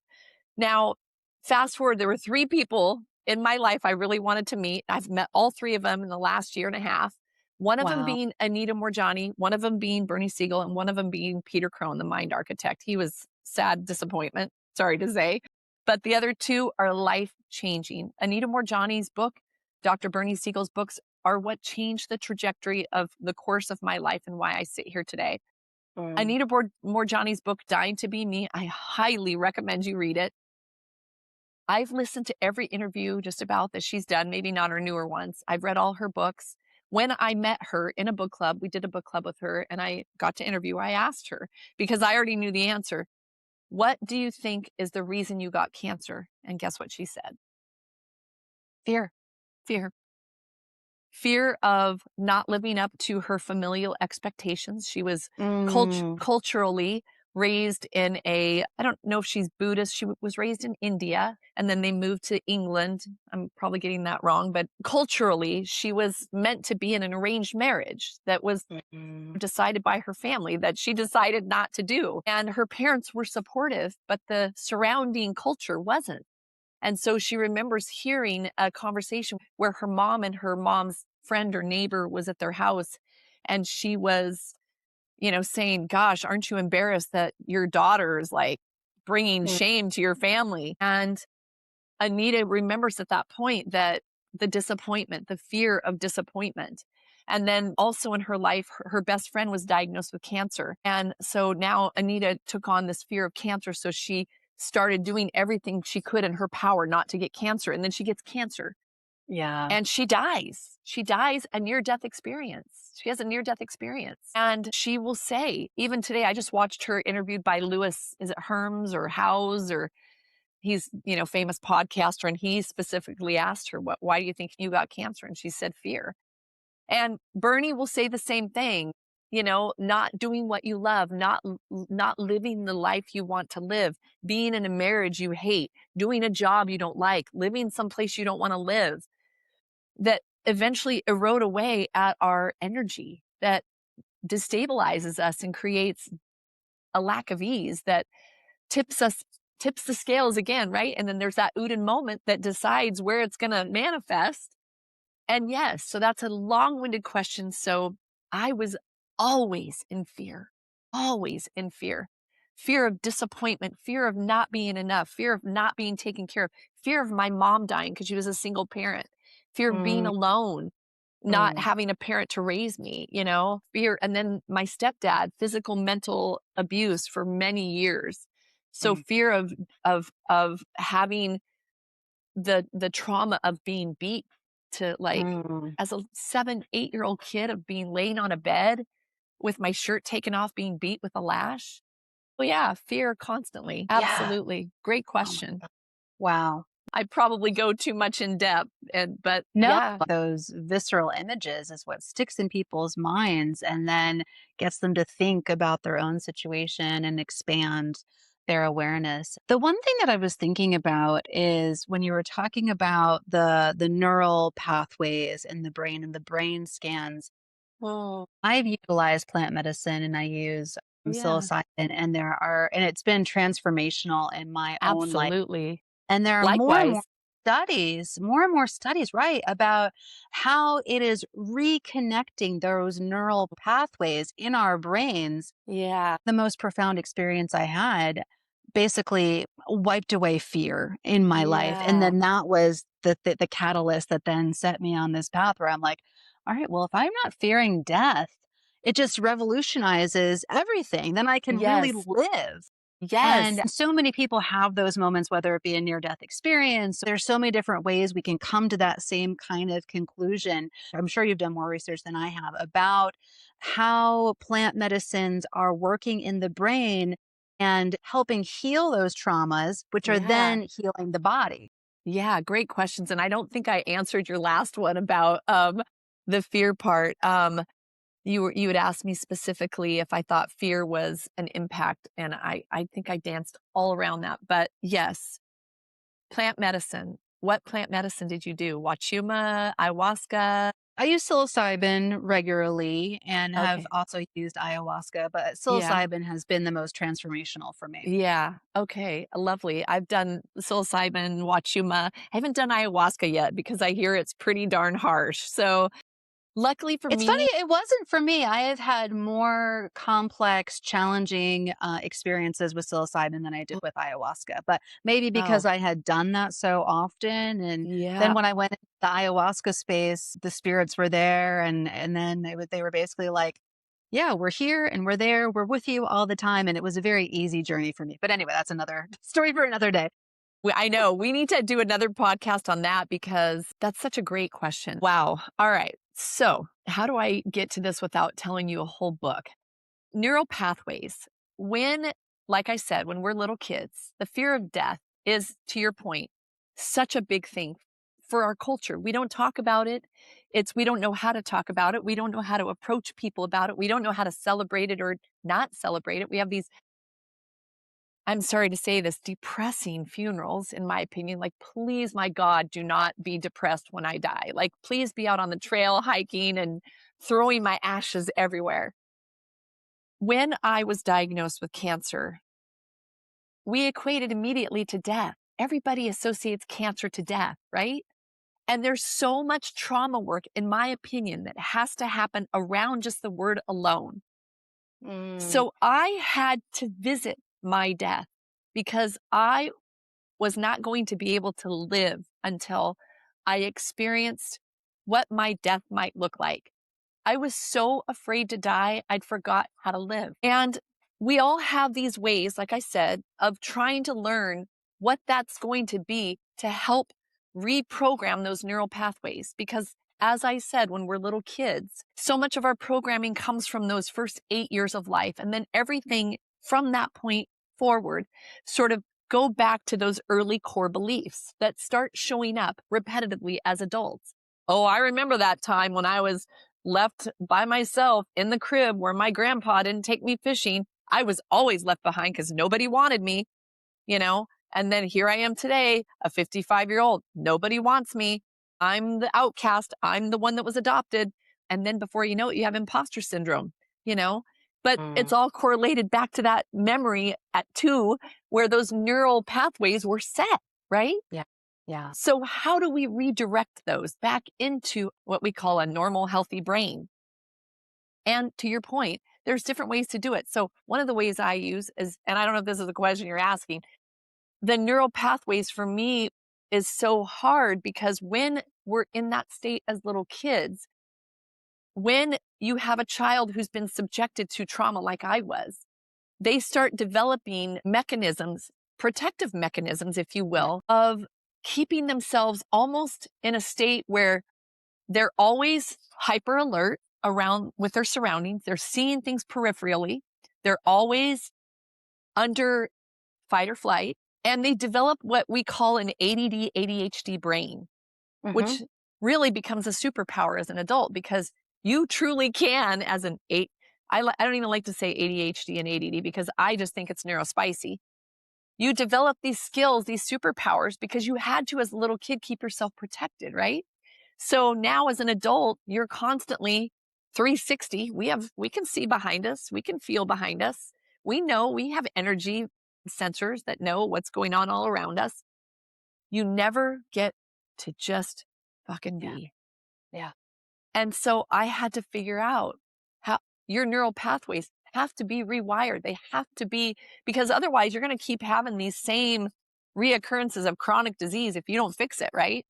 Now, fast forward, there were 3 people in my life I really wanted to meet. I've met all 3 of them in the last year and a half. One of them Wow. being Anita Moorjani, one of them being Bernie Siegel, and one of them being Peter Crone, the mind architect. He was sad disappointment, sorry to say. But the other 2 are life-changing. Anita Moorjani's book, Dr. Bernie Siegel's books are what changed the trajectory of the course of my life and why I sit here today. Mm. Anita Moorjani's book, Dying to Be Me, I highly recommend you read it. I've listened to every interview just about that she's done, maybe not her newer ones. I've read all her books. When I met her in a book club, we did a book club with her and I got to interview her. I asked her because I already knew the answer. "What do you think is the reason you got cancer?" And guess what she said? Fear. Fear. Fear of not living up to her familial expectations. She was Mm. culturally raised in I don't know if she's Buddhist. She was raised in India and then they moved to England. I'm probably getting that wrong, but culturally, she was meant to be in an arranged marriage that was Mm. decided by her family that she decided not to do. And her parents were supportive, but the surrounding culture wasn't. And so she remembers hearing a conversation where her mom and her mom's friend or neighbor was at their house and she was, saying, "Gosh, aren't you embarrassed that your daughter is like bringing Mm. shame to your family?" And Anita remembers at that point that the disappointment, the fear of disappointment. And then also in her life, her best friend was diagnosed with cancer. And so now Anita took on this fear of cancer. So she started doing everything she could in her power not to get cancer. And then she gets cancer Yeah. and she dies. She dies a near death experience. She has a near death experience. And she will say, even today, I just watched her interviewed by Lewis, is it Herms or Howes or he's, famous podcaster, and he specifically asked her, why do you think you got cancer? And she said, fear. And Bernie will say the same thing, not doing what you love, not living the life you want to live, being in a marriage you hate, doing a job you don't like, living someplace you don't want to live, that eventually erode away at our energy, that destabilizes us and creates a lack of ease that tips us tips the scales again, right? And then there's that Uden moment that decides where it's going to manifest. And yes, so that's a long-winded question. So I was always in fear, always in fear. Fear of disappointment, fear of not being enough, fear of not being taken care of, fear of my mom dying because she was a single parent, fear of being Mm. alone, not Mm. having a parent to raise me, fear. And then my stepdad, physical, mental abuse for many years. So Mm. fear of having the trauma of being beat to like Mm. as a 7, 8-year-old kid of being laying on a bed with my shirt taken off, being beat with a lash. Well, yeah, fear constantly. Yeah. Absolutely. Great Oh my question. God. Wow. I probably go too much in depth but No, yeah. those visceral images is what sticks in people's minds and then gets them to think about their own situation and expand their awareness. The one thing that I was thinking about is when you were talking about the neural pathways in the brain and the brain scans. Oh, I've utilized plant medicine and I use yeah, psilocybin, and it's been transformational in my own life. absolutely. And there are Likewise. more and more studies, right, about how it is reconnecting those neural pathways in our brains. Yeah. The most profound experience I had basically wiped away fear in my life. And Yeah. then that was the catalyst that then set me on this path where I'm like, all right, well, if I'm not fearing death, it just revolutionizes everything. Then I can really Yes. live. Yes. And so many people have those moments, whether it be a near death experience. There's so many different ways we can come to that same kind of conclusion. I'm sure you've done more research than I have about how plant medicines are working in the brain and helping heal those traumas, which are Yeah. then healing the body. Yeah. Great questions. And I don't think I answered your last one about the fear part. You had asked me specifically if I thought fear was an impact, and I think I danced all around that. But yes, plant medicine. What plant medicine did you do? Wachuma, ayahuasca? I use psilocybin regularly and have Okay. also used ayahuasca, but Yeah. psilocybin has been the most transformational for me. Yeah. Okay. Lovely. I've done psilocybin, wachuma. I haven't done ayahuasca yet because I hear it's pretty darn harsh. So luckily for It's funny, me, it wasn't for me. I have had more complex, challenging experiences with psilocybin than I did with ayahuasca, but maybe because oh, I had done that so often. And then yeah. when I went into the ayahuasca space, the spirits were there, and then they were basically like, "Yeah, we're here and we're there. We're with you all the time." And it was a very easy journey for me. But anyway, that's another story for another day. I know we need to do another podcast on that because that's such a great question. Wow. All right. So, how do I get to this without telling you a whole book? Neural pathways. When, like I said, when we're little kids, the fear of death is, to your point, such a big thing for our culture. We don't talk about it. We don't know how to talk about it. We don't know how to approach people about it. We don't know how to celebrate it or not celebrate it. We have these, I'm sorry to say this, depressing funerals, in my opinion. Like, please, my God, do not be depressed when I die. Like, please be out on the trail hiking and throwing my ashes everywhere. When I was diagnosed with cancer, we equated immediately to death. Everybody associates cancer to death, right? And there's so much trauma work, in my opinion, that has to happen around just the word alone. Mm, So I had to visit my death because I was not going to be able to live until I experienced what my death might look like. I was so afraid to die, I'd forgot how to live. And we all have these ways, like I said, of trying to learn what that's going to be to help reprogram those neural pathways. Because as I said, when we're little kids, so much of our programming comes from those first 8 years of life. And then everything from that point forward sort of go back to those early core beliefs that start showing up repetitively as adults. Oh, I remember that time when I was left by myself in the crib where my grandpa didn't take me fishing. I was always left behind because nobody wanted me, you know? And then here I am today, a 55-year-old. Nobody wants me. I'm the outcast. I'm the one that was adopted. And then before you know it, you have imposter syndrome, you know? But it's mm, all correlated back to that memory at 2 where those neural pathways were set, right? yeah, yeah. So how do we redirect those back into what we call a normal, healthy brain? And to your point, there's different ways to do it. So one of the ways I use is, and I don't know if this is a question you're asking, the neural pathways for me is so hard because when we're in that state as little kids, when you have a child who's been subjected to trauma like I was, they start developing mechanisms, protective mechanisms, if you Yeah. will, of keeping themselves almost in a state where they're always hyper alert around with their surroundings. They're seeing things peripherally. They're always under fight or flight. And they develop what we call an ADD, ADHD brain, Hmm. which really becomes a superpower as an adult because you truly can, as an eight. I don't even like to say ADHD and ADD because I just think it's neurospicy. You develop these skills, these superpowers, because you had to, as a little kid, keep yourself protected, right? So now as an adult, you're constantly 360. We can see behind us. We can feel behind us. We know we have energy sensors that know what's going on all around us. You never get to just fucking Yeah. be. Yeah. And so I had to figure out how your neural pathways have to be rewired. They have to be, because otherwise you're going to keep having these same reoccurrences of chronic disease if you don't fix it, right?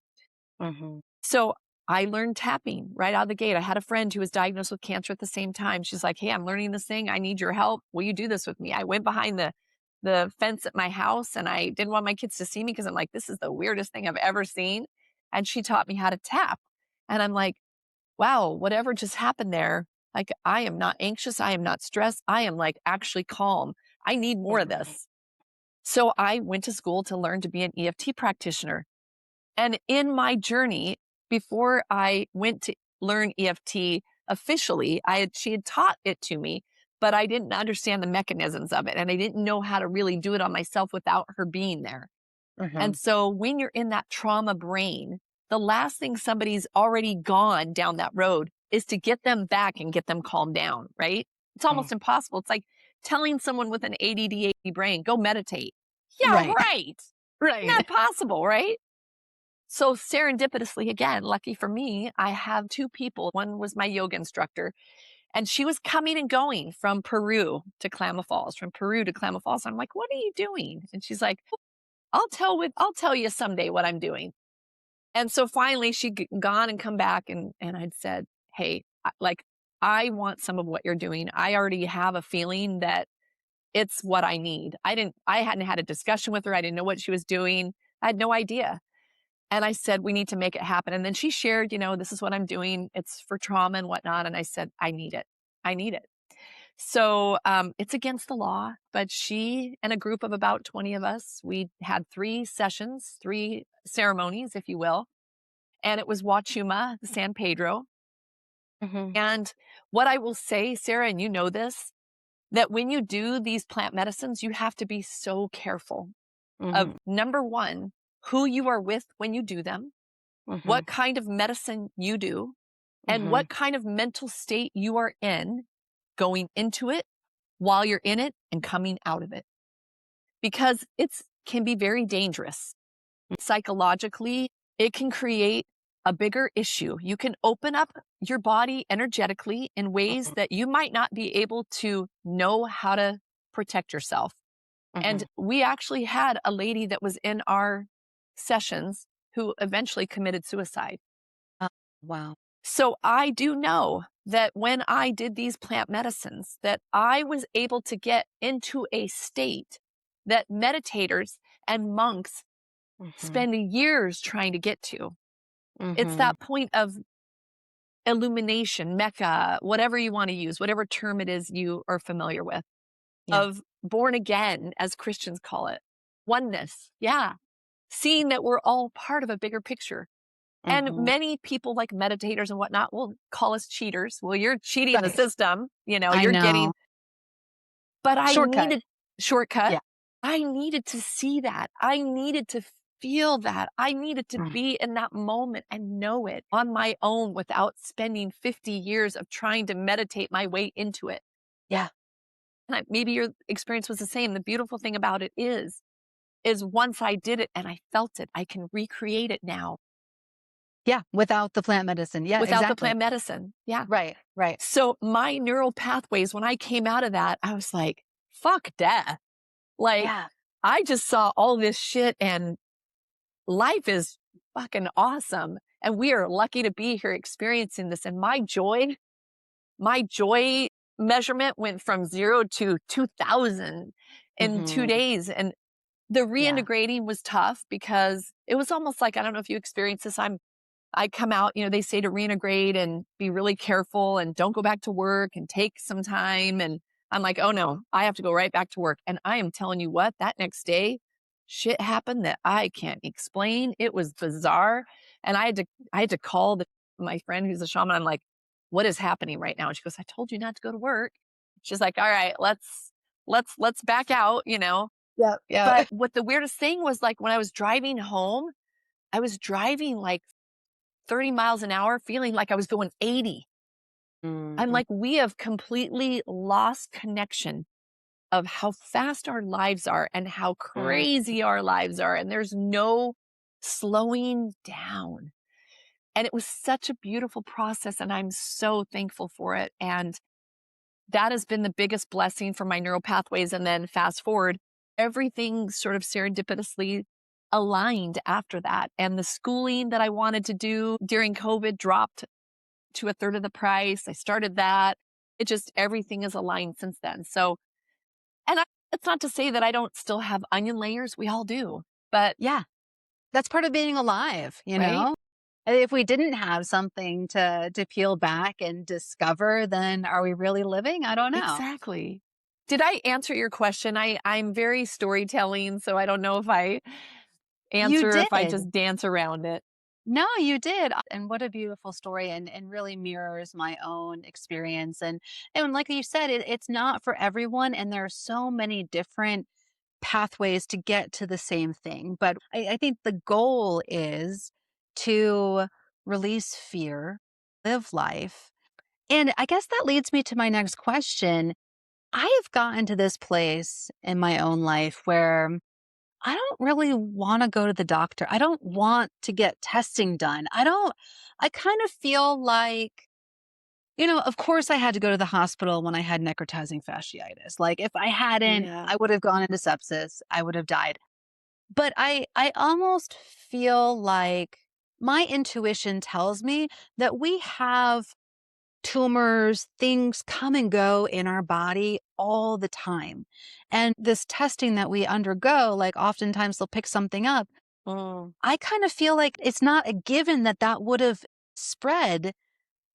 Mm-hmm. So I learned tapping right out of the gate. I had a friend who was diagnosed with cancer at the same time. She's like, "Hey, I'm learning this thing. I need your help. Will you do this with me?" I went behind the fence at my house, and I didn't want my kids to see me because I'm like, this is the weirdest thing I've ever seen. And she taught me how to tap. And I'm like, wow, whatever just happened there, like, I am not anxious. I am not stressed. I am like actually calm. I need more of Mm-hmm. this. So I went to school to learn to be an EFT practitioner. And in my journey, before I went to learn EFT officially, she had taught it to me, but I didn't understand the mechanisms of it. And I didn't know how to really do it on myself without her being there. Mm-hmm. And so when you're in that trauma brain, the last thing somebody's already gone down that road is to get them back and get them calmed down, right? It's almost impossible. It's like telling someone with an ADD brain, go meditate. Yeah, Right. right. Right. Not possible, right? So serendipitously, again, lucky for me, I have two people. One was my yoga instructor, and she was coming and going from Peru to Klamath Falls, from Peru to Klamath Falls. I'm like, "What are you doing?" And she's like, I'll tell you someday what I'm doing." And so finally she gone and come back, and I'd said, "Hey, I want some of what you're doing. I already have a feeling that it's what I need." I hadn't had a discussion with her. I didn't know what she was doing. I had no idea. And I said, "We need to make it happen." And then she shared, "This is what I'm doing. It's for trauma and whatnot." And I said, "I need it. I need it." So it's against the law, but she and a group of about 20 of us, we had 3 sessions, 3 ceremonies, if you will. And it was Wachuma, San Pedro. Mm-hmm. And what I will say, Sarah, and you know this, that when you do these plant medicines, you have to be so careful of, Mm-hmm. number one, who you are with when you do them, Mm-hmm. what kind of medicine you do, and Mm-hmm. what kind of mental state you are in going into it, while you're in it, and coming out of it. Because it's can be very dangerous. Psychologically, it can create a bigger issue. You can open up your body energetically in ways that you might not be able to know how to protect yourself. Mm-hmm. And we actually had a lady that was in our sessions who eventually committed suicide. Oh, wow. So I do know that when I did these plant medicines, that I was able to get into a state that meditators and monks Mm-hmm. spend years trying to get to. It's Mm-hmm. that point of illumination, Mecca, whatever you want to use, whatever term it is you are familiar with, Yeah. of born again, as Christians call it, oneness. Yeah. Seeing that we're all part of a bigger picture. And Mm-hmm. many people, like meditators and whatnot, will call us cheaters. Well, you're cheating the Right. system, I you're getting, know. but I Shortcut. needed shortcut. Yeah. I needed to see that. I needed to feel that. I needed to Mm. be in that moment and know it on my own without spending 50 years of trying to meditate my way into it. Yeah. And maybe your experience was the same. The beautiful thing about it is once I did it and I felt it, I can recreate it now Yeah. Without the plant medicine. Yeah, without the exactly. plant medicine. Yeah. Right. Right. So my neural pathways, when I came out of that, I was like, fuck death. Like, Yeah. I just saw all this shit and life is fucking awesome. And we are lucky to be here experiencing this. And my joy measurement went from 0 to 2,000 in Mm-hmm. 2 days. And the Yeah. reintegrating was tough because it was almost like, I don't know if you experienced this. I come out, they say to reintegrate and be really careful and don't go back to work and take some time. And I'm like, oh no, I have to go right back to work. And I am telling you what, that next day, shit happened that I can't explain. It was bizarre. And I had to call my friend who's a shaman. I'm like, what is happening right now? And she goes, I told you not to go to work. She's like, all right, let's back out. Yep. Yeah. But what the weirdest thing was, like, when I was driving home, I was driving like 30 miles an hour, feeling like I was going 80. I'm Mm-hmm. like, we have completely lost connection of how fast our lives are and how crazy our lives are. And there's no slowing down. And it was such a beautiful process. And I'm so thankful for it. And that has been the biggest blessing for my neural pathways. And then fast forward, everything sort of serendipitously aligned after that. And the schooling that I wanted to do during COVID dropped to a third of the price. I started that. It just, everything is aligned since then. So, and it's not to say that I don't still have onion layers. We all do. But, Yeah. That's part of being alive, you right? know? And if we didn't have something to peel back and discover, then are we really living? I don't know. Exactly. Did I answer your question? I'm very storytelling, so I don't know if I You answer, if I did. just dance around it. No, you did. And what a beautiful story and really mirrors my own experience. And like you said, it's not for everyone. And there are so many different pathways to get to the same thing. But I think the goal is to release fear, live life. And I guess that leads me to my next question. I have gotten to this place in my own life where I don't really want to go to the doctor. I don't want to get testing done. I kind of feel like, of course I had to go to the hospital when I had necrotizing fasciitis. Like if I hadn't, Yeah. I would have gone into sepsis. I would have died. But I almost feel like my intuition tells me that we have tumors, things come and go in our body all the time. And this testing that we undergo, like oftentimes they'll pick something up. Mm. I kind of feel like it's not a given that that would have spread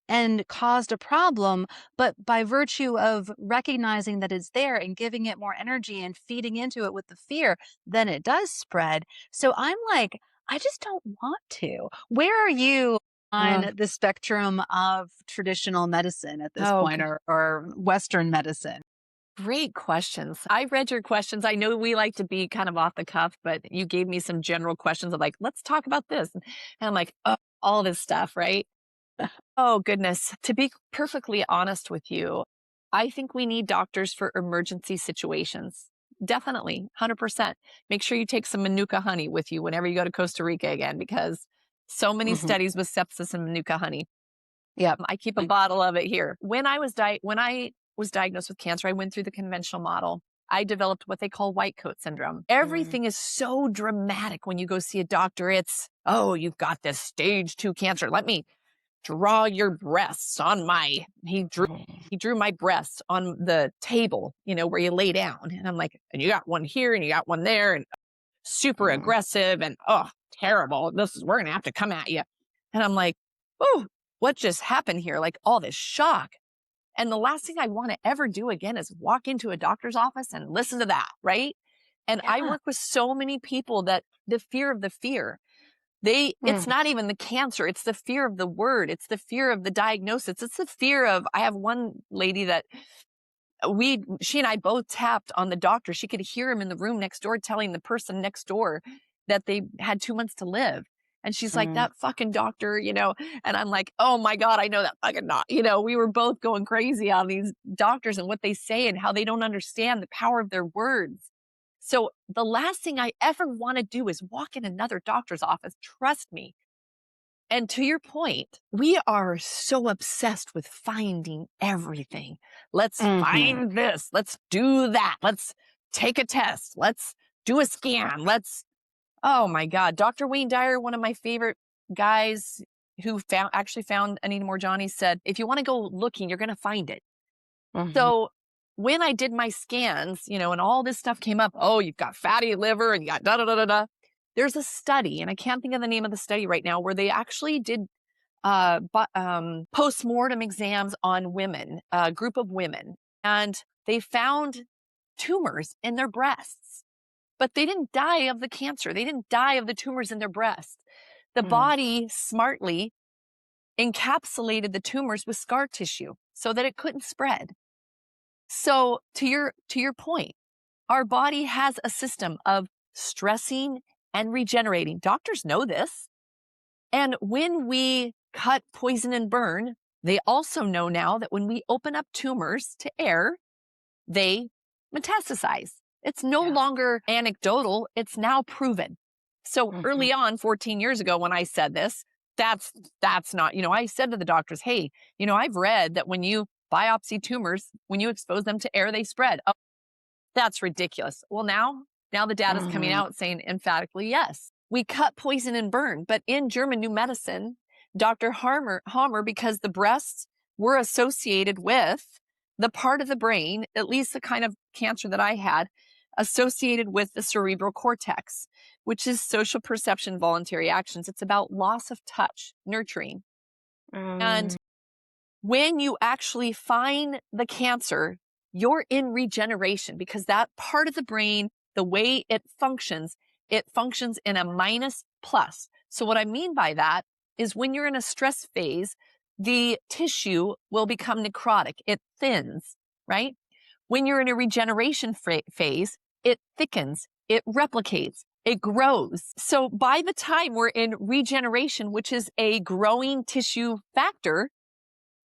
and caused a problem, but by virtue of recognizing that it's there and giving it more energy and feeding into it with the fear, then it does spread. So I'm like, I just don't want to. Where are you Oh, on the spectrum of traditional medicine at this oh, point, or Western medicine? great questions. I read your questions. I know we like to be kind of off the cuff, but you gave me some general questions of like, let's talk about this. And I'm like, oh, all this stuff, right? Oh, goodness. To be perfectly honest with you, I think we need doctors for emergency situations. Definitely, 100%. Make sure you take some Manuka honey with you whenever you go to Costa Rica again, because so many Hmm. studies with sepsis and Manuka honey. Yep. I keep a bottle of it here. When I was diagnosed with cancer, I went through the conventional model. I developed what they call white coat syndrome. Mm. Everything is so dramatic when you go see a doctor. It's, oh, you've got this stage 2 cancer. Let me draw your breasts on my he drew my breasts on the table, where you lay down. And I'm like, and you got one here and you got one there and super Mm. aggressive and oh, terrible. We're gonna have to come at you. And I'm like, oh, what just happened here? Like all this shock. And the last thing I want to ever do again is walk into a doctor's office and listen to that, right? And I Yeah. work with so many people that the fear of the fear, Mm. it's not even the cancer, it's the fear of the word, it's the fear of the diagnosis, it's the fear of, I have one lady that she and I both tapped on the doctor. She could hear him in the room next door telling the person next door that they had 2 months to live. And she's like, Mm. that fucking doctor, and I'm like, oh my God, I know that fucking doc. We were both going crazy on these doctors and what they say and how they don't understand the power of their words. So the last thing I ever want to do is walk in another doctor's office. Trust me. And to your point, we are so obsessed with finding everything. Let's Mhm. find this. Let's do that. Let's take a test. Let's do a scan. Oh my God. Dr. Wayne Dyer, one of my favorite guys who actually found Anita Morjani, said, if you want to go looking, you're going to find it. Mhm. So when I did my scans, and all this stuff came up, oh, you've got fatty liver and you got da da da da da. There's a study, and I can't think of the name of the study right now, where they actually did postmortem exams on women, a group of women, and they found tumors in their breasts, but they didn't die of the cancer. They didn't die of the tumors in their breasts. The Mm. body smartly encapsulated the tumors with scar tissue so that it couldn't spread. So to your point, Our body has a system of stressing and regenerating. Doctors know this. And when we cut, poison, and burn, they also know now that when we open up tumors to air, they metastasize. It's no Yeah. longer anecdotal, it's now proven. So Hmm. early on, 14 years ago, when I said this, that's not, I said to the doctors, hey, I've read that when you biopsy tumors, when you expose them to air, they spread. Oh, that's ridiculous. Well, now the data is coming Hmm. out saying emphatically, yes, we cut, poison, and burn. But in German New Medicine, Dr. Hammer, because the breasts were associated with the part of the brain, at least the kind of cancer that I had, associated with the cerebral cortex, which is social perception, voluntary actions. It's about loss of touch, nurturing. And Mm. when you actually find the cancer, you're in regeneration because that part of the brain, the way it functions in a minus plus. So what I mean by that is when you're in a stress phase, the tissue will become necrotic. It thins, right? When you're in a regeneration phase, it thickens, it replicates, it grows. So by the time we're in regeneration, which is a growing tissue factor,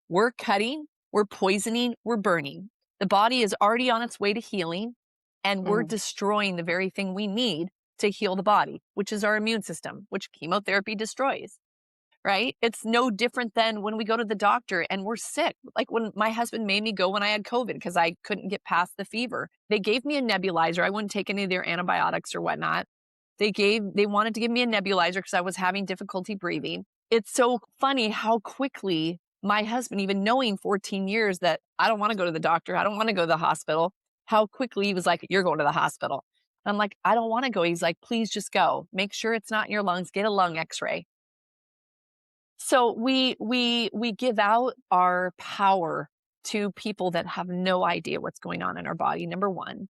we're cutting, we're poisoning, we're burning. The body is already on its way to healing, and we're Mm. destroying the very thing we need to heal the body, which is our immune system, which chemotherapy destroys, right? It's no different than when we go to the doctor and we're sick. Like when my husband made me go when I had COVID because I couldn't get past the fever. They gave me a nebulizer. I wouldn't take any of their antibiotics or whatnot. They wanted to give me a nebulizer because I was having difficulty breathing. It's so funny how quickly my husband, even knowing 14 years that I don't want to go to the doctor, I don't want to go to the hospital, how quickly he was like, you're going to the hospital. I'm like, I don't want to go. He's like, please just go. Make sure it's not in your lungs. Get a lung x-ray. So we give out our power to people that have no idea what's going on in our body, number one.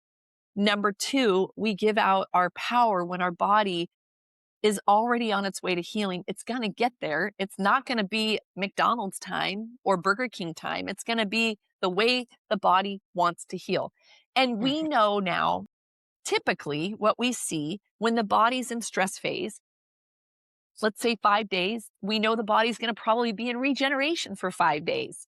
Number two, we give out our power when our body is already on its way to healing. It's going to get there. It's not going to be McDonald's time or Burger King time. It's going to be the way the body wants to heal. And we Mhm. know now, typically, what we see when the body's in stress phase, let's say 5 days, we know the body's going to probably be in regeneration for 5 days.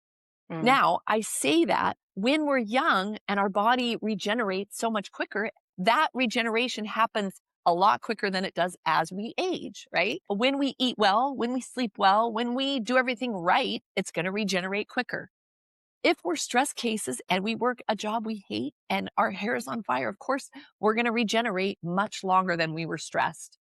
Mm. Now, I say that when we're young and our body regenerates so much quicker, that regeneration happens a lot quicker than it does as we age, right? When we eat well, when we sleep well, when we do everything right, it's going to regenerate quicker. If we're stress cases and we work a job we hate and our hair is on fire, of course, we're going to regenerate much longer than we were stressed.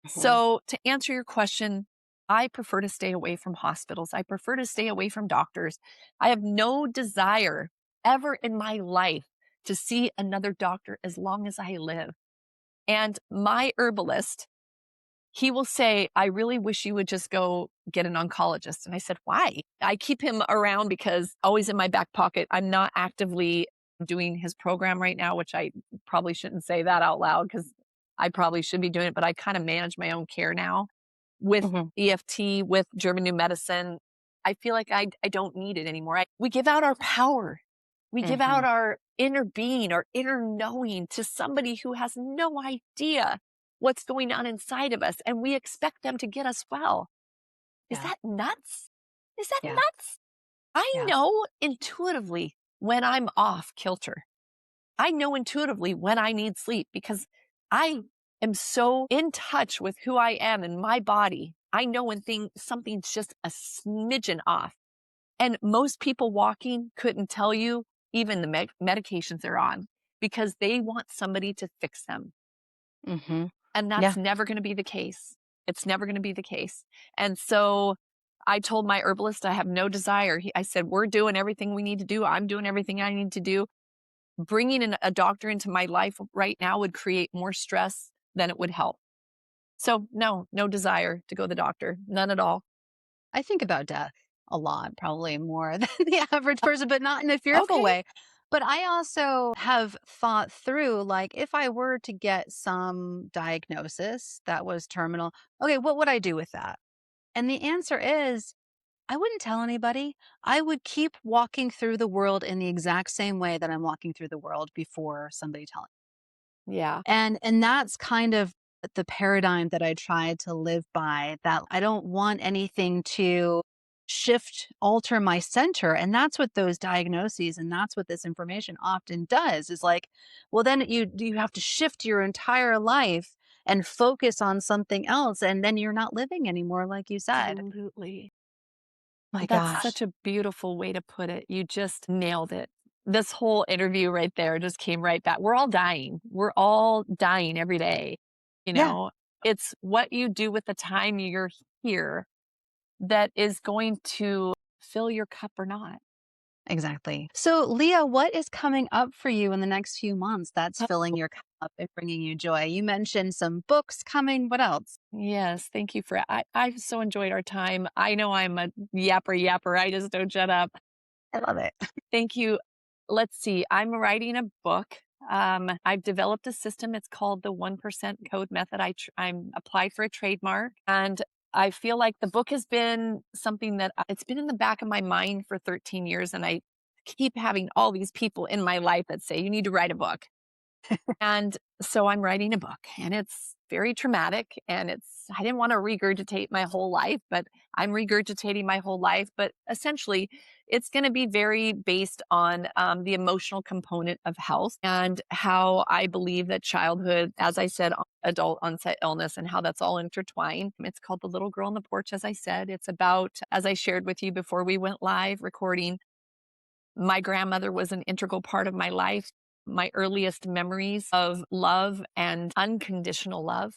Mhm. So, to answer your question, I prefer to stay away from hospitals. I prefer to stay away from doctors. I have no desire ever in my life to see another doctor as long as I live. And my herbalist, he will say, I really wish you would just go get an oncologist. And I said, why? I keep him around because always in my back pocket. I'm not actively doing his program right now, which I probably shouldn't say that out loud because I probably should be doing it, but I kind of manage my own care now with Mhm. EFT, with German New Medicine. I feel like I don't need it anymore. We give out our power. We give out Mhm. our inner being, our inner knowing to somebody who has no idea what's going on inside of us, and we expect them to get us well. Is Yeah. that nuts? Is that Yeah. nuts? I Yeah. know intuitively when I'm off kilter. I know intuitively when I need sleep because I am so in touch with who I am and my body. I know when something's just a smidgen off. And most people walking couldn't tell you even the medications they're on because they want somebody to fix them. Mhm. And that's Yeah. never going to be the case. It's never going to be the case. And so I told my herbalist I have no desire. I said, we're doing everything we need to do. I'm doing everything I need to do. Bringing in a doctor into my life right now would create more stress than it would help. So no desire to go to the doctor. None at all. I think about death a lot, probably more than the average person, but not in a fearful Okay. way. But I also have thought through, like, if I were to get some diagnosis that was terminal, okay, what would I do with that? And the answer is, I wouldn't tell anybody. I would keep walking through the world in the exact same way that I'm walking through the world before somebody telling. Yeah. And that's kind of the paradigm that I try to live by, that I don't want anything to alter my center. And that's what those diagnoses and that's what this information often does is like, well, then you have to shift your entire life and focus on something else. And then you're not living anymore, like you said. Absolutely. My That's gosh. such a beautiful way to put it. You just nailed it. This whole interview right there just came right back. We're all dying. We're all dying every day. You Yeah. know, it's what you do with the time you're here that is going to fill your cup or not. Exactly. So, Leah, what is coming up for you in the next few months that's Oh, filling your cup and bringing you joy? You mentioned some books coming. What else? yes, thank you for I've so enjoyed our time. I know I'm a yapper. I just don't shut up. I love it. Thank you. Let's see. I'm writing a book. I've developed a system. It's called the 1% Code Method. I'm applied for a trademark, and I feel like the book has been something that it's been in the back of my mind for 13 years, and I keep having all these people in my life that say you need to write a book. And so I'm writing a book and it's very traumatic and I didn't want to regurgitate my whole life, but I'm regurgitating my whole life. But essentially, it's going to be very based on the emotional component of health and how I believe that childhood, as I said, adult onset illness and how that's all intertwined. It's called The Little Girl on the Porch, as I said. It's about, as I shared with you before we went live recording, my grandmother was an integral part of my life. My earliest memories of love and unconditional love.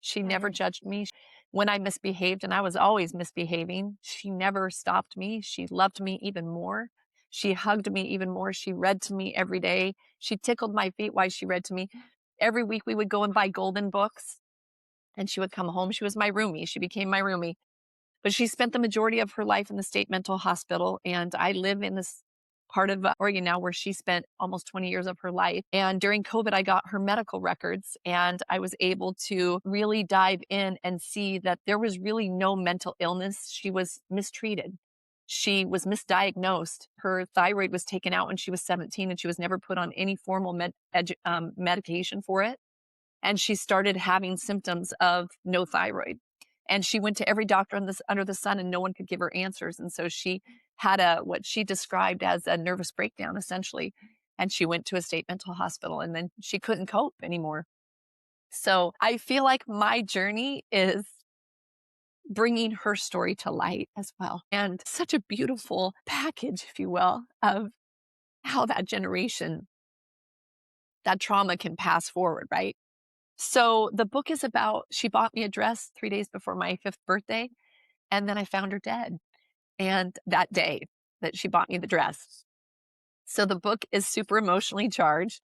She never Mm. judged me. When I misbehaved, and I was always misbehaving, she never stopped me. She loved me even more. She hugged me even more. She read to me every day. She tickled my feet while she read to me. Every week we would go and buy golden books, and she would come home. She was my roomie. She became my roomie. But she spent the majority of her life in the state mental hospital, and I live in this part of Oregon now where she spent almost 20 years of her life. And during COVID, I got her medical records and I was able to really dive in and see that there was really no mental illness. She was mistreated. She was misdiagnosed. Her thyroid was taken out when she was 17 and she was never put on any formal medication for it. And she started having symptoms of no thyroid. And she went to every doctor under the sun and no one could give her answers. And so she had what she described as a nervous breakdown, essentially. And she went to a state mental hospital and then she couldn't cope anymore. So I feel like my journey is bringing her story to light as well. And such a beautiful package, if you will, of how that generation, that trauma can pass forward, right? So the book is about, she bought me a dress 3 days before my 5th birthday, and then I found her dead. And that day that she bought me the dress. So the book is super emotionally charged,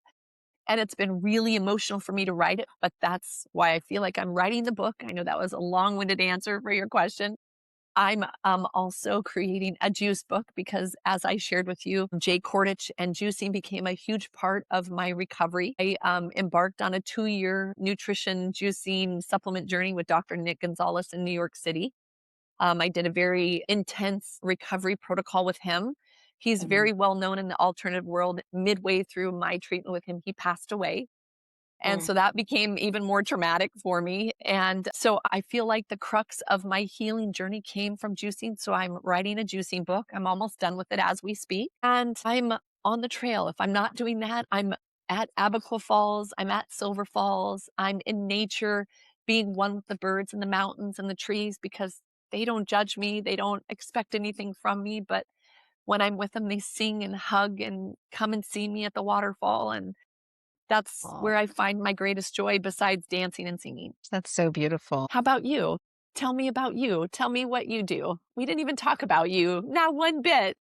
and it's been really emotional for me to write it, but that's why I feel like I'm writing the book. I know that was a long-winded answer for your question. I'm also creating a juice book because, as I shared with you, Jay Kordich and juicing became a huge part of my recovery. I embarked on a 2-year nutrition juicing supplement journey with Dr. Nick Gonzalez in New York City. I did a very intense recovery protocol with him. He's Mhm. very well known in the alternative world. Midway through my treatment with him, he passed away. And Mm. so that became even more traumatic for me. And so I feel like the crux of my healing journey came from juicing. So I'm writing a juicing book. I'm almost done with it as we speak. And I'm on the trail. If I'm not doing that, I'm at Abaco Falls. I'm at Silver Falls. I'm in nature, being one with the birds and the mountains and the trees because they don't judge me. They don't expect anything from me. But when I'm with them, they sing and hug and come and see me at the waterfall. And that's Oh, where I find my greatest joy besides dancing and singing. that's so beautiful. How about you? Tell me about you. Tell me what you do. We didn't even talk about you, not one bit.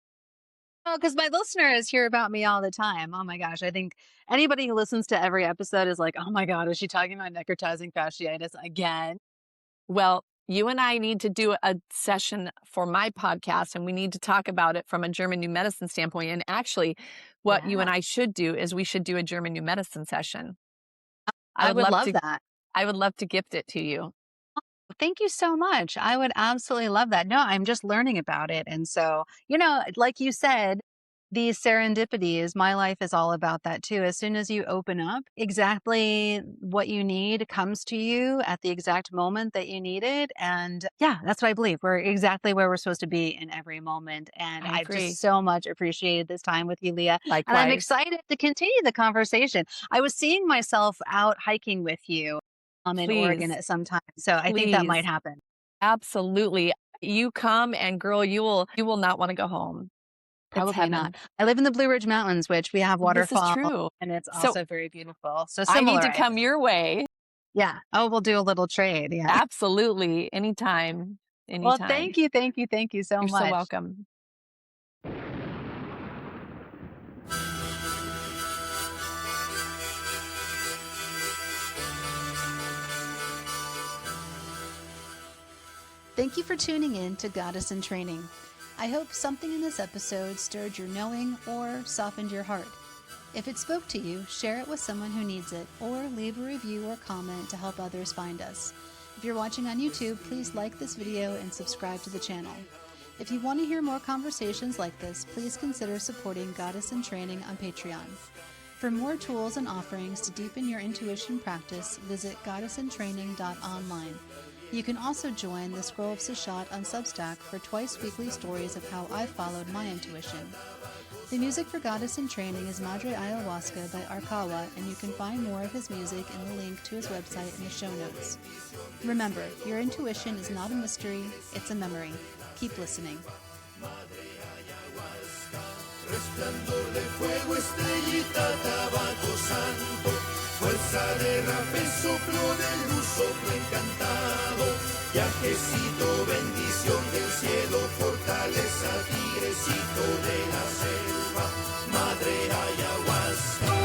Oh, because my listeners hear about me all the time. Oh my gosh. I think anybody who listens to every episode is like, oh my God, is she talking about necrotizing fasciitis again? Well, you and I need to do a session for my podcast, and we need to talk about it from a German new medicine standpoint. And actually, what you and Yeah, I should do is we should do a German new medicine session. I I would would love love to that. I would love to gift it to you. Thank you so much. I would absolutely love that. No, I'm just learning about it. And so, like you said, these serendipities, my life is all about that too. As soon as you open up, exactly what you need comes to you at the exact moment that you need it. And yeah, that's what I believe. We're exactly where we're supposed to be in every moment. And I I've agree. just so much appreciated this time with you, Leah. And I'm Likewise. excited to continue the conversation. I was seeing myself out hiking with you in Oregon Please, at some time. So I think that might please. happen. Absolutely. You come and girl, you will not want to go home. It's Probably not. heaven. I live in the Blue Ridge Mountains, which we have This is waterfall true. and it's So also very beautiful. So I need similar, to I come think. your way. Yeah. Oh, we'll do a little trade. Yeah. Absolutely. Anytime. Well, Anytime. thank you. Thank you. Thank you so You're so much. welcome. Thank you for tuning in to Goddess in Training. I hope something in this episode stirred your knowing or softened your heart. If it spoke to you, share it with someone who needs it, or leave a review or comment to help others find us. If you're watching on YouTube, please like this video and subscribe to the channel. If you want to hear more conversations like this, please consider supporting Goddess in Training on Patreon. For more tools and offerings to deepen your intuition practice, visit goddessintraining.online. You can also join the Scroll of Sashat on Substack for twice-weekly stories of how I followed my intuition. The music for Goddess in Training is Madre Ayahuasca by Arkawa, and you can find more of his music in the link to his website in the show notes. Remember, your intuition is not a mystery, it's a memory. Keep listening. Resplandor de fuego, estrellita, tabaco santo, fuerza de rapé, soplo de luz, soplo encantado, viajecito, bendición del cielo, fortaleza, tigrecito de la selva, madre ayahuasca.